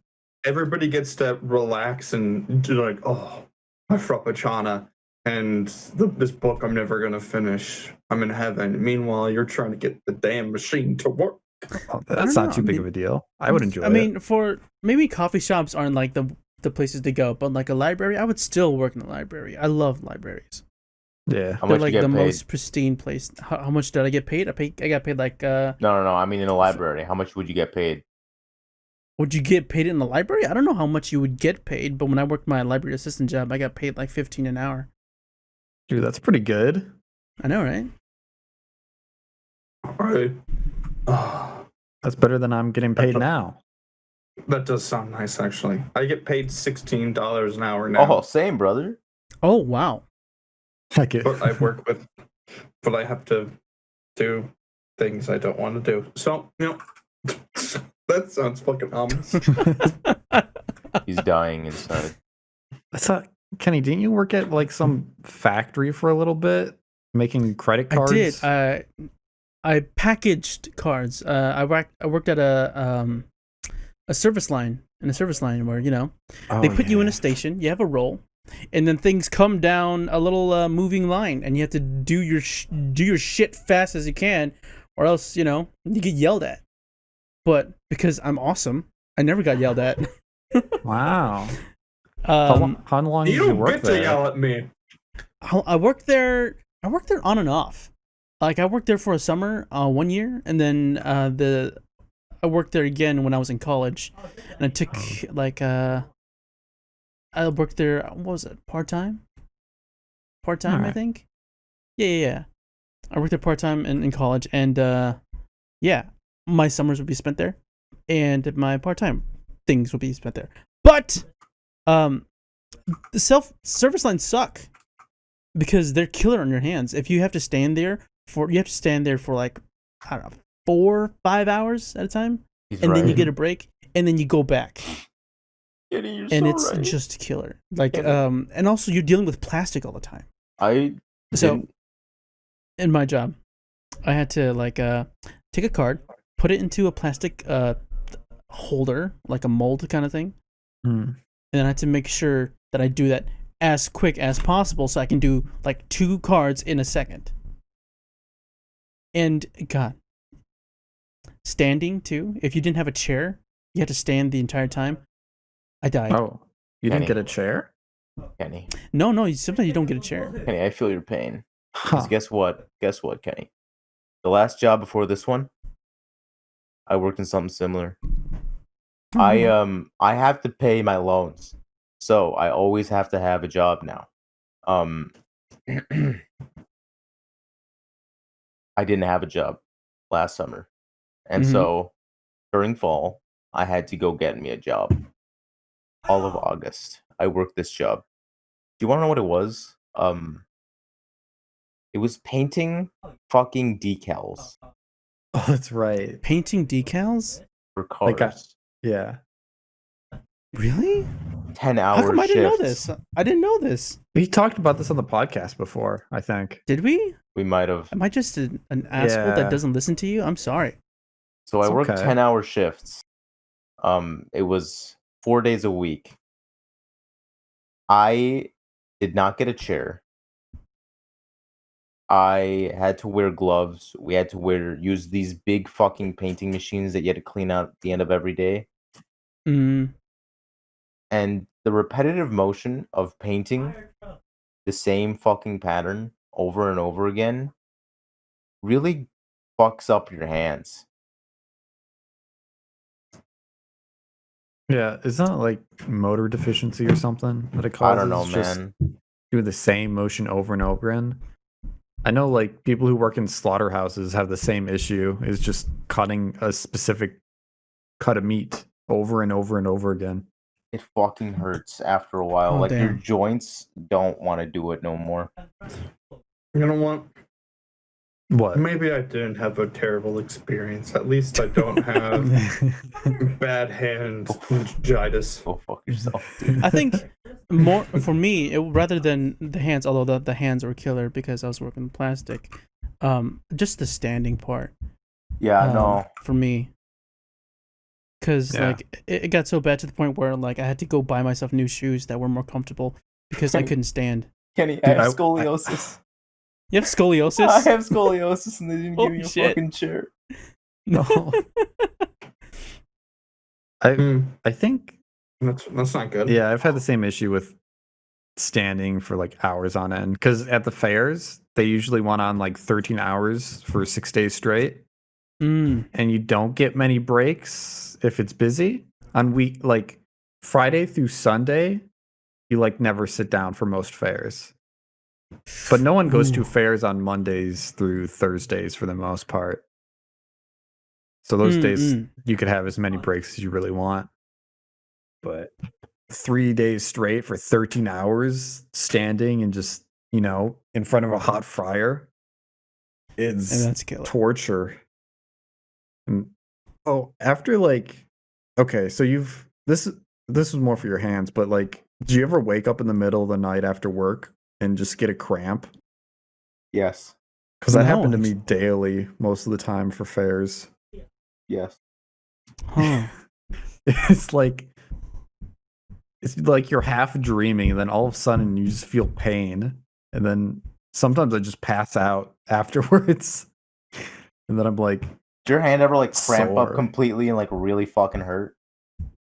Everybody gets to relax and do like, oh, my frappuccino and this book I'm never gonna finish. I'm in heaven. Meanwhile, you're trying to get the damn machine to work.
Oh,
I
that's
don't
not
know.
too
I
big
mean-
of a deal. I would enjoy it.
I mean, for maybe coffee shops aren't like the places to go, but like a library, I would still work in the library. I love libraries.
yeah.
How
They're
much
like
you get
the
paid?
most pristine place. How much did I get paid? I got paid like
No. I mean, in a library, how much would you get paid?
would you get paid in the library? I don't know how much you would get paid, but when I worked my library assistant job, I got paid like $15 an hour.
Dude, that's pretty good.
I know, right?
Right. Oh,
That's better than I'm getting paid
That's
now.
that does sound nice, actually. I get paid $16 an hour now.
Oh, same, brother.
Oh wow.
Like it.
But I work with, but I have to do things I don't want to do. So, that sounds fucking ominous.
He's dying inside.
I thought, Kenny, didn't you work at like some factory for a little bit, making credit cards?
I did. I packaged cards. I worked at a service line where they put you in a station. You have a role, and then things come down a little moving line, and you have to do your shit fast as you can, or else you get yelled at. But because I'm awesome, I never got yelled at.
Wow. How long did
You
you
don't
work
get to
there?
yell at me.
I worked there on and off. Like I worked there for a summer, 1 year, and then I worked there again when I was in college, and I took I worked there. What was it? Part time, I
Alright.
think. Yeah. I worked there part time in college, and my summers would be spent there, and my part time things would be spent there. But the service lines suck because they're killer on your hands. If you have to stand there for like, I don't know, 4 or 5 hours at a time,
He's
and
right.
then you get a break, and then you go back,
Kenny, you're
and
so
it's
right.
just killer. Like
Yeah.
and also you're dealing with plastic all the time. So
didn't-
in my job, I had to take a card, put it into a plastic holder, like a mold kind of thing,
Hmm.
and then I had to make sure that I do that as quick as possible so I can do like 2 cards in a second. And God, standing too. If you didn't have a chair, you had to stand the entire time. I died.
Oh, you didn't
Kenny.
get a chair?
Kenny,
No, sometimes you don't get a chair.
Kenny, I feel your pain.
Huh.
'Cause guess what, Kenny? The last job before this one, I worked in something similar.
Oh,
I have to pay my loans, so I always have to have a job now. I didn't have a job last summer, and
Mhm.
so during fall, I had to go get me a job. All of August, I worked this job. Do you want to know what it was? It was painting fucking decals
Oh, that's right.
Painting decals?
for
Like,
cars.
yeah.
Really?
10
How
hour
come I didn't know
shifts.
this? I didn't know this.
We talked about this on the podcast before, I think.
Did we?
We might have.
Am I just an asshole
Yeah.
that doesn't listen to you? I'm sorry.
So I
It's
worked
okay.
10-hour shifts. It was 4 days a week. I did not get a chair. I had to wear gloves. We had to use these big fucking painting machines that you had to clean out at the end of every day.
Mm.
And the repetitive motion of painting the same fucking pattern over and over again really fucks up your hands.
Yeah, isn't that like motor deficiency or something that it causes?
I don't know,
Just
man.
doing the same motion over and over again. I know like people who work in slaughterhouses have the same issue, is just cutting a specific cut of meat over and over and over again.
It fucking hurts after a while.
Oh,
Like your
damn.
joints don't want to do it no more.
You know what?
What?
Maybe I didn't have a terrible experience. At least I don't have bad hand gingitis.
Go fuck yourself, dude.
I think more for me, rather than the hands, although the hands were killer because I was working in plastic, just the standing part.
Yeah, no.
For me, because
Yeah.
like it got so bad to the point where like I had to go buy myself new shoes that were more comfortable because I couldn't stand.
Kenny,
Dude,
I have scoliosis.
You have scoliosis?
I have scoliosis and they didn't give
Holy
me a
shit.
fucking chair.
No. I think
That's not good.
yeah, I've had the same issue with standing for like hours on end because at the fairs they usually want on like 13 hours for 6 days straight,
Mm.
and you don't get many breaks if it's busy on week like Friday through Sunday. You like never sit down for most fairs, but no one goes to
Ooh.
fairs on Mondays through Thursdays for the most part. So those days you could have as many breaks as you really want. But 3 days straight for 13 hours standing and just, in front of a hot fryer
And
is
that's killer.
torture. And after like, okay, so this is more for your hands, but like, do you ever wake up in the middle of the night after work and just get a cramp?
Yes.
Because that
No,
happened to me daily most of the time for fairs.
Yes.
Huh.
It's like you're half dreaming, and then all of a sudden you just feel pain, and then sometimes I just pass out afterwards, and then I'm like,
Did your hand ever like cramp up
Sore.
completely and like really fucking hurt?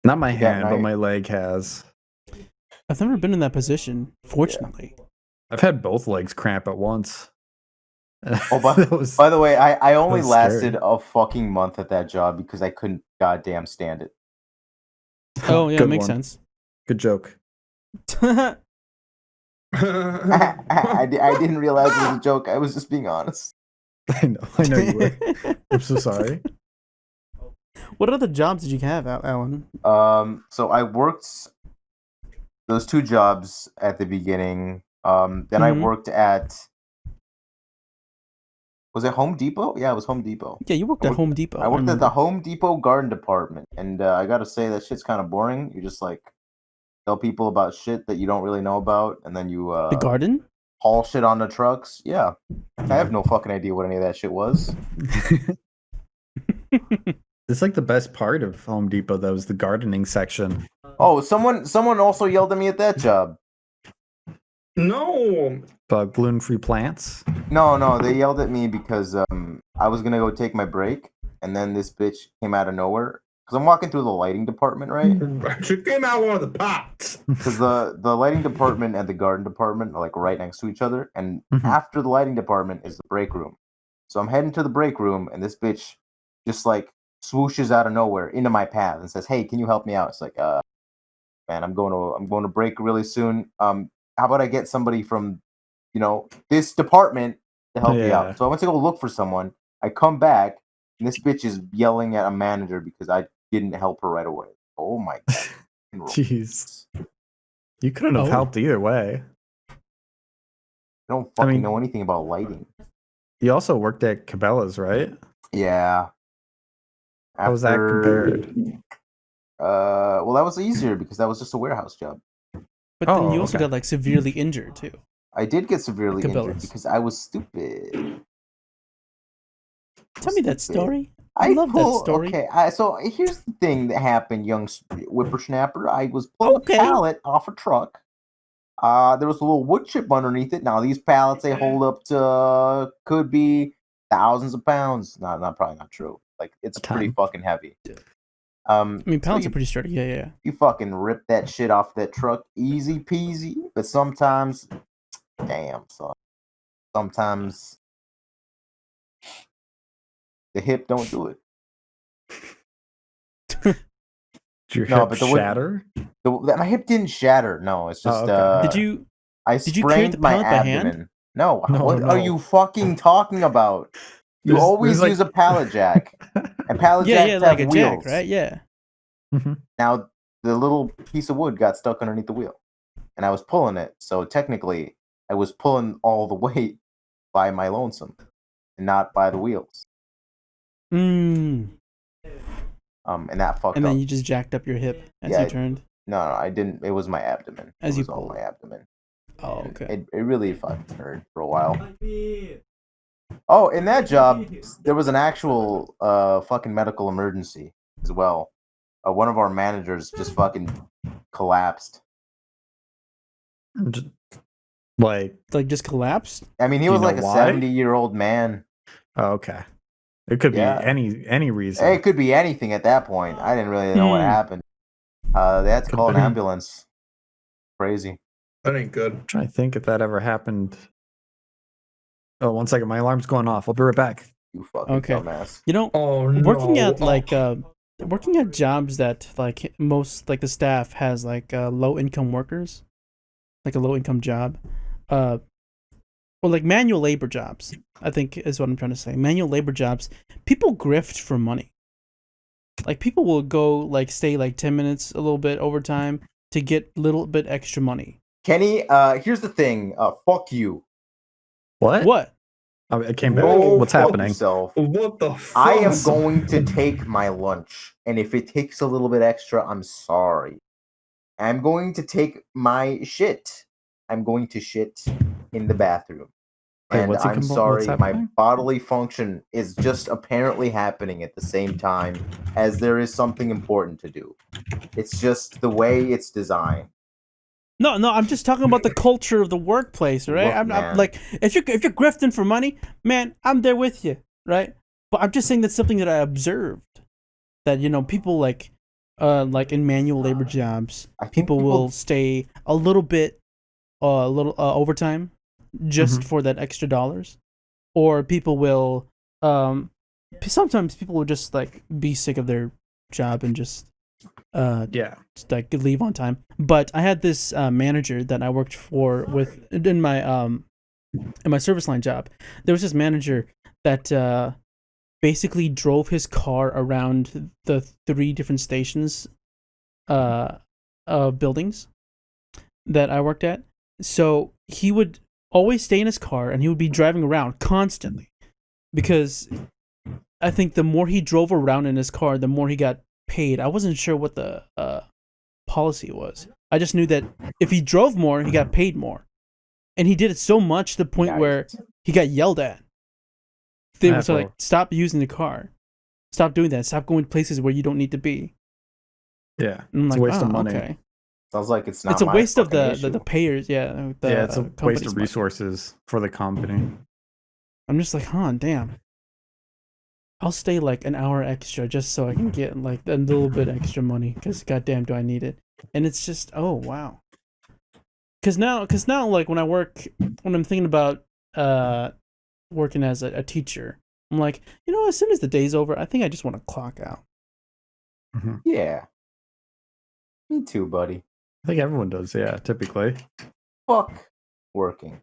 not my
Like at
hand, but
night?
my leg has.
I've never been in that position, fortunately.
I've had both legs cramp at once.
Oh,
That was-
By the way, I only
was
lasted
scary.
a fucking month at that job because I couldn't goddamn stand it.
Oh, yeah,
Good
makes
one.
sense.
Good joke.
I didn't realize it was a joke. I was just being honest.
I know you were. I'm so sorry.
What other jobs did you have, Alan?
So I worked those two jobs at the beginning. Then I
Mhm.
worked at, was it Home Depot? Yeah, it was Home Depot.
Yeah, you worked
I
at
worked-
Home Depot.
I worked at
remember.
the Home Depot garden department, and I gotta say that shit's kind of boring. You just like tell people about shit that you don't really know about, and then you
The garden?
haul shit on the trucks. Yeah, I have no fucking idea what any of that shit was.
It's like the best part of Home Depot, though, is the gardening section.
Oh, someone also yelled at me at that job.
No.
About gluten-free plants.
No, they yelled at me because I was gonna go take my break, and then this bitch came out of nowhere. Because I'm walking through the lighting department, right?
She came out one of the pots.
Because the lighting department and the garden department are like right next to each other, and
Mhm.
after the lighting department is the break room. So I'm heading to the break room, and this bitch just like swooshes out of nowhere into my path and says, "Hey, can you help me out?" It's like, man, I'm going to break really soon. How about I get somebody from, this department to help you out? So I went to go look for someone. I come back, and this bitch is yelling at a manager because I didn't help her right away. Oh my god!
Jeez, you couldn't have helped either way.
I don't fucking know anything about lighting.
You also worked at Cabela's, right?
Yeah.
How was that compared?
Well, that was easier because that was just a warehouse job.
But then you also got like severely injured too.
I did get severely injured
Cabela's.
because I was stupid.
Tell me that story. I love that story.
Okay, so here's the thing that happened, young whippersnapper. I was pulling a pallet off a truck. There was a little wood chip underneath it. Now these pallets they hold up to could be thousands of pounds. Probably not true. Like it's pretty fucking heavy.
I mean, pallets are pretty sturdy. Yeah.
You fucking rip that shit off that truck, easy peasy. But sometimes, damn son, sometimes the hip don't do it.
Did your hip shatter?
My hip didn't shatter. No, it's just.
Did you?
I sprained my abdomen. No, what are you fucking talking about? You always use a pallet jack. And pallet jacks have
like a
wheels.
jack, right? Yeah.
Mm-hmm.
Now, the little piece of wood got stuck underneath the wheel. And I was pulling it. So technically, I was pulling all the weight by my lonesome. And not by the wheels.
And
that fucked up.
And then you just jacked up your hip as you turned?
No, I didn't. It was my abdomen.
As
it
you
was all
pulled.
my abdomen.
Oh, okay.
It really fucking hurt for a while. Oh, in that job, there was an actual fucking medical emergency as well. One of our managers just fucking collapsed.
Like
just collapsed?
I mean, he was like a 70-year-old man.
Oh, okay. It could be any reason.
It could be anything at that point. I didn't really know what happened. They had to call an ambulance. Crazy.
That ain't good.
I'm trying to think if that ever happened. Oh, 1 second. My alarm's going off. I'll be right back.
You fucking dumbass.
Working at jobs that like most like the staff has like low income workers, like a low income job, or like manual labor jobs, I think is what I'm trying to say. Manual labor jobs, people grift for money. Like people will go like stay like 10 minutes a little bit overtime to get a little bit extra money.
Kenny, here's the thing. Fuck you.
What? I came back. What's happening?
What the fuck?
I am going to take my lunch. And if it takes a little bit extra, I'm sorry. I'm going to take my shit. I'm going to shit in the bathroom. And I'm sorry, my bodily function is just apparently happening at the same time as there is something important to do. It's just the way it's designed.
No, I'm just talking about the culture of the workplace, right?
Look,
I'm like, if you're grifting for money, man, I'm there with you, right? But I'm just saying that's something that I observed, that people like in manual labor jobs, people will stay a little bit, overtime, just for that extra dollars, or people will, sometimes people will just like be sick of their job and just like leave on time. But I had this manager that I worked with in my service line job. There was this manager that basically drove his car around the 3 different stations of buildings that I worked at. So he would always stay in his car and he would be driving around constantly, because I think the more he drove around in his car, the more he got paid. I wasn't sure what the policy was. I just knew that if he drove more, he got paid more, and he did it so much to the point where he got yelled at. They were like, "Stop using the car, stop doing that, stop going places where you don't need to be."
Yeah, it's a waste of money.
Okay. Sounds like it's not.
It's a waste of the payers. Yeah,
it's a waste of resources for the company.
I'm just like, damn. I'll stay like an hour extra just so I can get like a little bit extra money, because goddamn do I need it. And it's just, oh wow. Because now like when I'm thinking about working as a teacher, I'm like, as soon as the day's over, I think I just want to clock out.
Mm-hmm.
Yeah. Me too, buddy.
I think everyone does, yeah, typically.
Fuck working.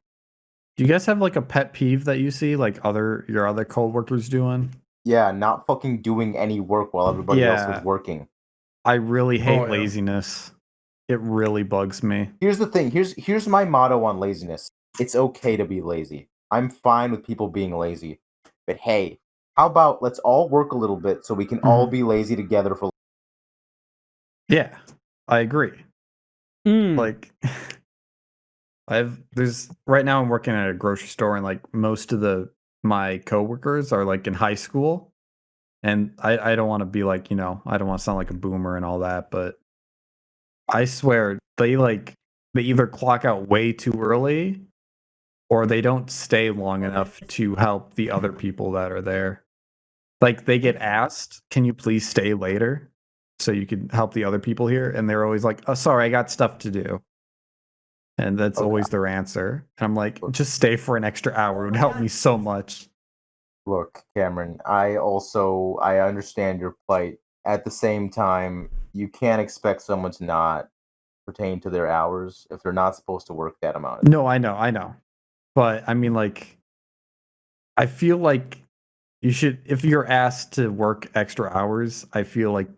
Do you guys have like a pet peeve that you see like your other coworkers doing?
Yeah, not fucking doing any work while everybody else is working.
I really hate laziness. It really bugs me.
Here's the thing. Here's my motto on laziness. It's okay to be lazy. I'm fine with people being lazy. But hey, how about let's all work a little bit so we can all be lazy together for.
Yeah, I agree.
Like,
there's right now I'm working at a grocery store, and like most of my coworkers are like in high school, and I don't want to be like, I don't want to sound like a boomer and all that, but I swear they either clock out way too early or they don't stay long enough to help the other people that are there. Like they get asked, "Can you please stay later so you can help the other people here?" And they're always like, "Oh, sorry, I got stuff to do." And that's always their answer. And I'm like, just stay for an extra hour. It would help me so much.
Look, Cameron, I understand your plight. At the same time, you can't expect someone to not pertain to their hours if they're not supposed to work that amount of time.
No, I know. But I mean, like, I feel like you should, if you're asked to work extra hours, I feel like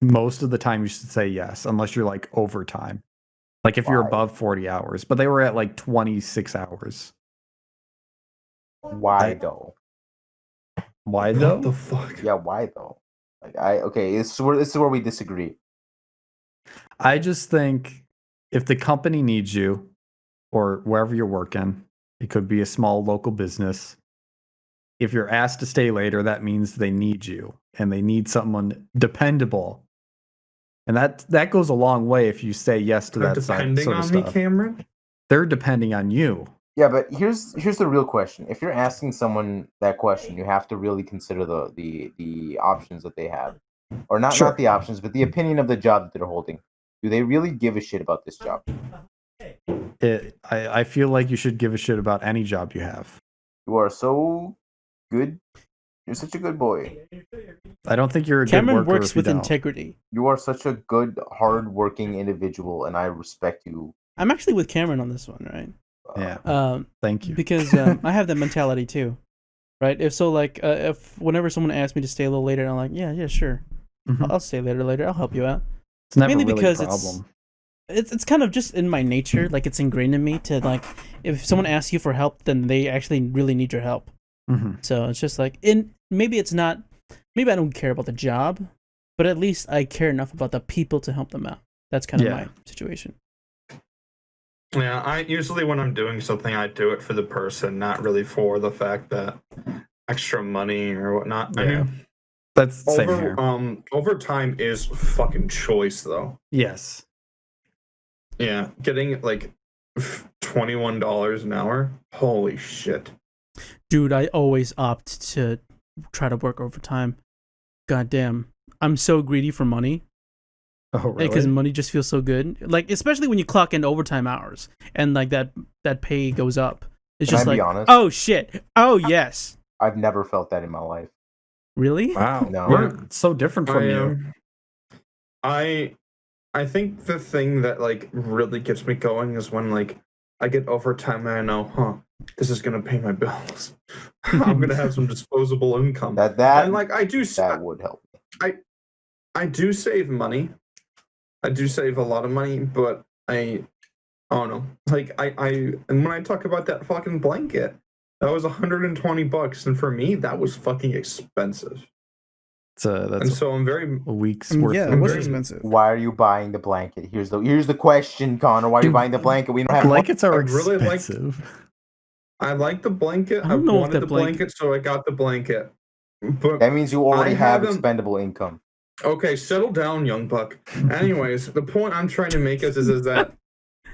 most of the time you should say yes, unless you're like overtime. Like if you're above 40 hours, but they were at like 26 hours.
Why though?
Why though?
What the fuck?
Yeah, why though? Like this is where we disagree.
I just think if the company needs you or wherever you're working, it could be a small local business. If you're asked to stay later, that means they need you and they need someone dependable. And that goes a long way if you say yes to that sort of
depending on
stuff.
me, Cameron?
They're depending on you.
Yeah, but here's the real question. If you're asking someone that question, you have to really consider the options that they have. Or not the options, but the opinion of the job that they're holding. Do they really give a shit about this job?
I feel like you should give a shit about any job you have.
You are so good. You're such a good boy.
I don't think you're a
Cameron
good worker
works with integrity.
You are such a good, hard-working individual, and I respect you.
I'm actually with Cameron on this one, right?
Yeah. Thank you.
Because I have that mentality too, right? If whenever someone asks me to stay a little later, I'm like, yeah, sure, I'll stay later. I'll help you out.
It's never
mainly
really
because
a problem.
it's kind of just in my nature, like it's ingrained in me to like, if someone asks you for help, then they actually really need your help. So it's just like, maybe it's not, maybe I don't care about the job, but at least I care enough about the people to help them out. That's kind of my situation.
Yeah, I usually when I'm doing something, I do it for the person, not really for the fact that extra money or whatnot.
Yeah.
I mean,
that's the same here.
Overtime is fucking choice, though.
Yes.
Yeah, getting like $21 an hour. Holy shit,
dude! I always opt to try to work overtime. God damn, I'm so greedy for money.
Oh, really?
Because money just feels so good. Like, especially when you clock in overtime hours and like that pay goes up. It's just like, oh shit, oh yes.
I've never felt that in my life.
Really?
Wow.
No.
We're so different from you.
I think the thing that like really gets me going is when like I get overtime and I know, this is gonna pay my bills. I'm gonna have some disposable income.
That
and like I do
that would help.
I do save money. I do save a lot of money, but I don't know. Like and when I talk about that fucking blanket, that was $120, and for me that was fucking expensive. And so I'm very
a week's worth.
Yeah, it was expensive.
Why are you buying the blanket? Here's the question, Connor. Why are you buying the blanket? We don't have
blankets are
really
expensive.
I like the blanket.
I wanted
the blanket, so I got the blanket. But
that means you already have expendable income.
Okay, settle down, young buck. Anyways, the point I'm trying to make is that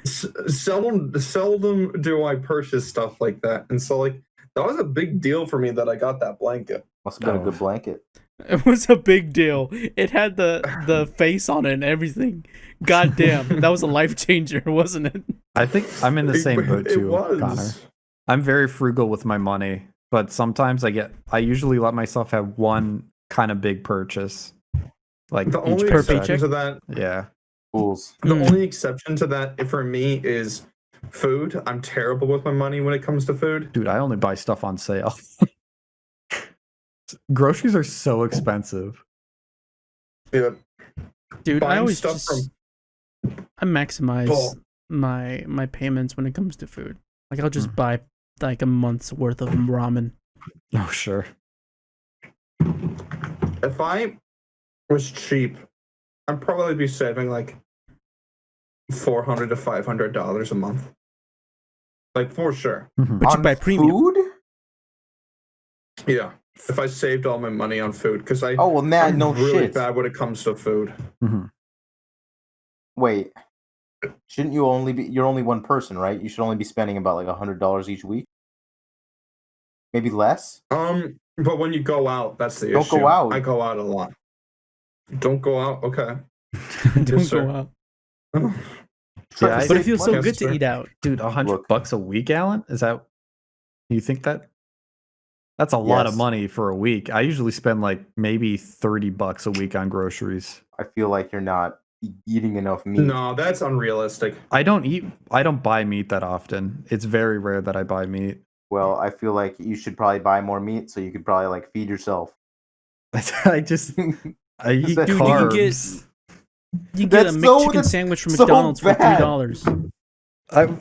seldom do I purchase stuff like that, and so like that was a big deal for me that I got that blanket.
Must have been a good blanket.
It was a big deal. It had the face on it and everything. God damn, that was a life changer, wasn't it?
I think I'm in the same boat too, Connor. I'm very frugal with my money, but sometimes I usually let myself have one kind of big purchase. Like
The
each
only
per
exception
paycheck?
to that,
Yeah.
Fools.
the only exception to that for me is food. I'm terrible with my money when it comes to food.
Dude, I only buy stuff on sale. Groceries are so expensive.
Yeah,
Dude, I
buying
always
stuff
just
from
I maximize
Well-
my payments when it comes to food. Like I'll just
Mhm.
buy like a month's worth of ramen.
Oh, sure.
if I was cheap, I'd probably be saving like $400 to $500 a month. Like for sure.
Mhm.
But you
On
buy premium.
food?
Yeah. If I saved all my money on food, because
Oh well, nah,
I'm
no
really
shit.
bad when it comes to food.
Mhm.
Wait, shouldn't you only be? You're only one person, right? You should only be spending about like $100 each week, maybe less.
But when you go out, that's the
Don't
issue.
go out.
I go out a lot. Don't go out. Okay.
Don't
sir.
go out.
Yeah, I
But it
think-
feels so
Yes,
good
sir.
to eat out.
Dude,
Look.
$100 a week, Alan? Is that? You think that? That's a lot of
Yes.
money for a week. I usually spend like maybe $30 a week on groceries.
I feel like you're not eating enough meat.
No, that's unrealistic.
I don't buy meat that often. It's very rare that I buy meat.
Well, I feel like you should probably buy more meat so you could probably like feed yourself.
I just I eat
Dude, you
can get-
carbs.
You get a
That's so-
McChicken
that's
sandwich from
so
McDonald's for
bad.
$3.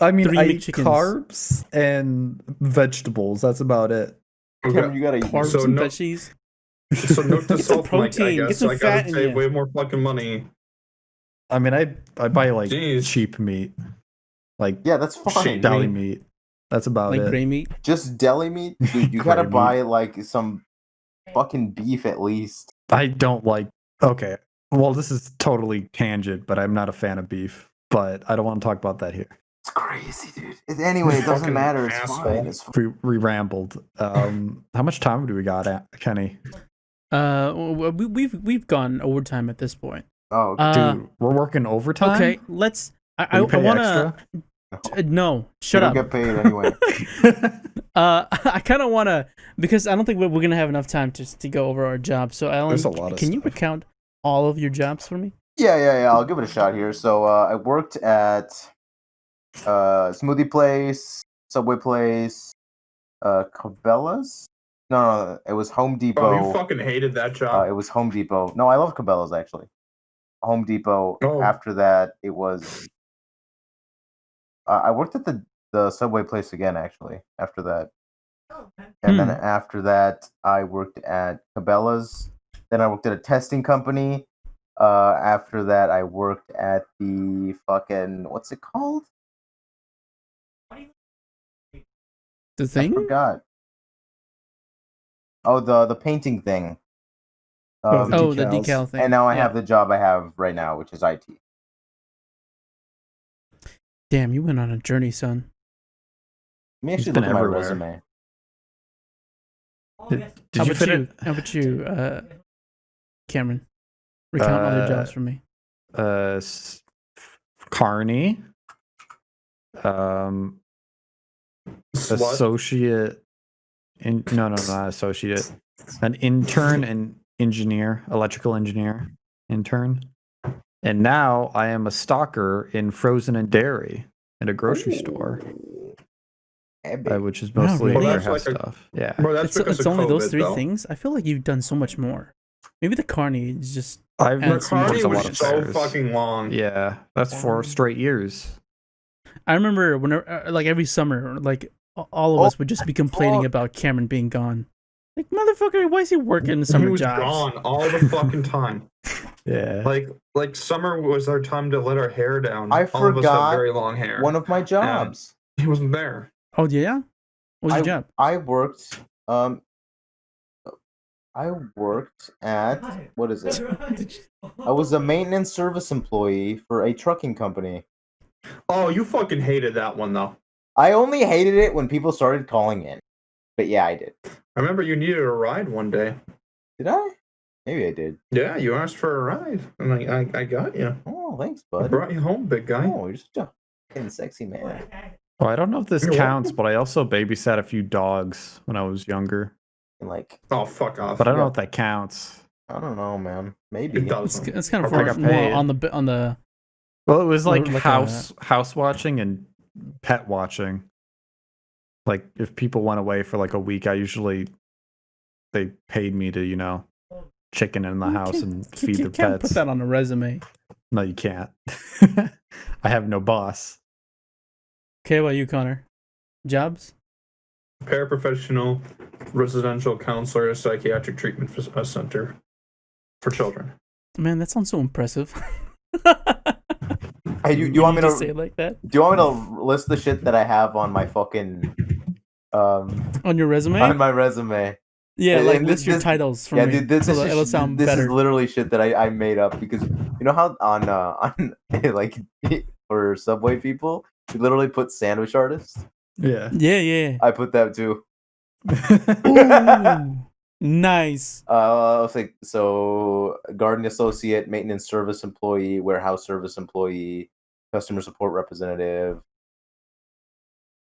I mean,
3
I eat
McChickens.
carbs and vegetables. That's about it.
Cameron,
Okay.
you gotta eat.
Carbs
So
and
no-
veggies.
So note to
Get some
self, Mike, I
protein, get
guess.
some
I
fat
gotta
in
save
ya.
way more fucking money.
I mean, I buy like
Jeez.
cheap meat, like
Yeah, that's fine.
Shit,
deli
meat.
meat. That's about
Like
it.
gray meat.
Just deli meat, dude. You gotta
Gray meat.
buy like some fucking beef at least.
I don't like. Okay, well, this is totally tangent, but I'm not a fan of beef. But I don't want to talk about that here.
It's crazy, dude. Anyway, it doesn't
Fucking
matter. It's
asshole.
fine. It's fine.
We rambled. How much time do we got, Kenny?
We've gone overtime at this point.
Oh,
Dude, we're working overtime.
Okay, let's. I
You pay
wanna.
extra?
No,
you
shut
don't
up.
get paid anyway.
I kind of want to, because I don't think we're gonna have enough time to go over our jobs. So, Alan,
There's a lot of
can you
stuff.
recount all of your jobs for me?
Yeah. I'll give it a shot here. So I worked at smoothie place, Subway place, Cabela's. No, it was Home Depot.
Oh, you fucking hated that job.
It was Home Depot. No, I love Cabela's actually. Home Depot.
Oh.
After that, it was. I worked at the Subway place again actually. After that, and then after that, I worked at Cabela's. Then I worked at a testing company. After that, I worked at the fucking what's it called?
The
I
thing?
forgot. Oh, the painting thing.
Oh, the
Oh, the
decals.
decal thing.
And now I
Yeah.
have the job I have right now, which is IT.
Damn, you went on a journey, son.
Let me
He's
actually
been
look at my
everywhere.
resume.
Did you fit it?
How about you, Cameron? Recount all your jobs for me.
Carney,
Slut.
associate, no, not associate, an intern and engineer, electrical engineer, intern, and now I am a stalker in frozen and dairy at a grocery store, which is
Wow,
mostly
really?
Well, that's
warehouse
like a-
stuff. Yeah,
Bro, that's because
It's
of
only
COVID,
those three
though.
things. I feel like you've done so much more. Maybe the Carney is just.
I've
And
worked
some
Carney
a lot
was
of
so
fairs.
fucking long.
Yeah, that's 4 straight years.
I remember whenever, like every summer, like all of us would just be complaining
fuck.
about Cameron being gone. Like motherfucker, why is he working the summer
He was
jobs?
gone all the fucking time.
Yeah,
Like summer was our time to let our hair down.
I
All of us
forgot
have very long hair.
One of my jobs.
He wasn't there.
Oh yeah, what was your job?
I worked. I worked at what is it? I was a maintenance service employee for a trucking company.
Oh, you fucking hated that one though.
I only hated it when people started calling in. But yeah, I did.
I remember you needed a ride one day.
Did I? Maybe I did.
Yeah, you asked for a ride, and I got you.
Oh, thanks,
I
bud.
brought you home, big guy.
Oh, you're such a fucking sexy man.
Well, I don't know if this
You're
counts,
welcome.
but I also babysat a few dogs when I was younger.
And like,
Oh, fuck off.
But I don't know if that counts.
I don't know, man. Maybe.
It doesn't.
It's kind of
Okay.
I got
more
paid.
on the.
Well, it was like,
Like
house watching and pet watching. Like if people went away for like a week, they paid me to, chicken in the house and feed
You
their
can't
pets.
put that on a resume.
No, you can't. I have no boss.
Okay, what about you, Connor? Jobs?
Paraprofessional residential counselor at a psychiatric treatment center for children.
Man, that sounds so impressive.
Hey, you want me to
say it like that
Do you want me to list the shit that I have on my fucking
on your resume?
on my resume?
Yeah,
And
like
this-
list your
this-
titles for
Yeah,
me.
dude, this
so it'll
is
sound
this
better.
is literally shit that I made up because you know how on like for Subway people, you literally put sandwich artist.
Yeah.
Yeah.
I put that too.
Ooh, nice.
I was like, so garden associate, maintenance service employee, warehouse service employee, customer support representative,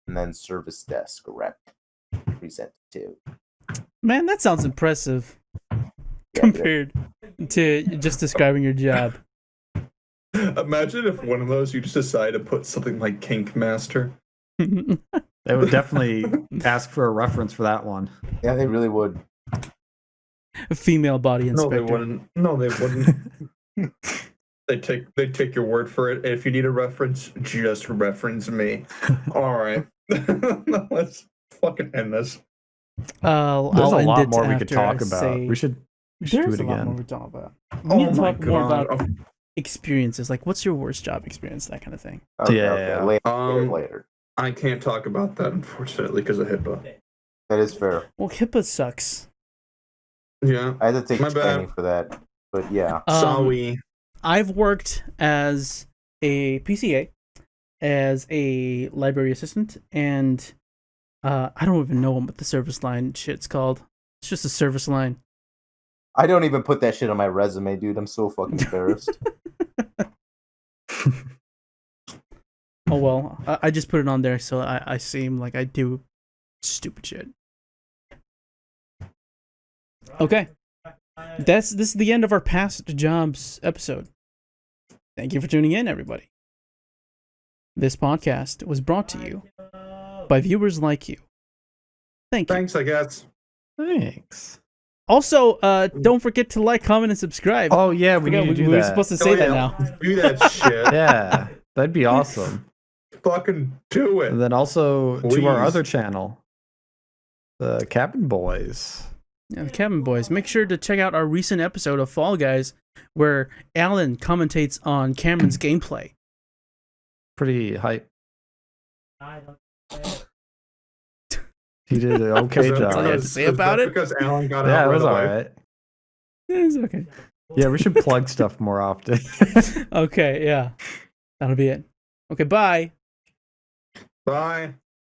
and then service desk representative.
Man, that sounds impressive
Yeah, dude.
compared to just describing your job.
Imagine if one of those you just decide to put something like Kink Master.
They would definitely ask for a reference for that one.
Yeah, they really would.
Female body
No, they
inspector.
wouldn't. No, they wouldn't. They take your word for it. If you need a reference, just reference me. All right. Let's fucking end this.
I'll
There's a
end
lot
it
more we
after
could talk
I
about.
say-
We should do
There's
it
a lot more
again.
we talk about. We
Oh
need to
my
talk more
God.
about experiences. Like, what's your worst job experience? That kind of thing.
Okay,
Yeah.
later.
I can't talk about that, unfortunately, because of HIPAA.
That is fair.
Well, HIPAA sucks.
Yeah.
I had to take
My bad.
training for that, but yeah.
Sorry.
I've worked as a PCA, as a library assistant, and I don't even know what the service line shit's called. It's just a service line.
I don't even put that shit on my resume, dude. I'm so fucking embarrassed.
Oh well, I just put it on there so I seem like I do stupid shit. Okay, this is the end of our past jobs episode. Thank you for tuning in, everybody. This podcast was brought to you by viewers like you. Thank you.
Thanks, I guess.
Thanks.
Also, don't forget to like, comment, and subscribe.
Oh yeah, we need to do
we were
that.
supposed to say that now.
Do that shit.
Yeah, that'd be awesome.
Fucking do it.
And then also to our
Please.
other channel, the Cabin Boys.
Yeah, the Cabin Boys. Make sure to check out our recent episode of Fall Guys, where Alan commentates on Cameron's gameplay.
Pretty hype. He did an okay
Is that-
all you have
job.
to say
is
about
that
it?
Because Alan got
Yeah,
out
it was
right
all
away.
right.
It's okay.
Yeah, we should plug stuff more often.
Okay, yeah. That'll be it. Okay, bye.
Bye.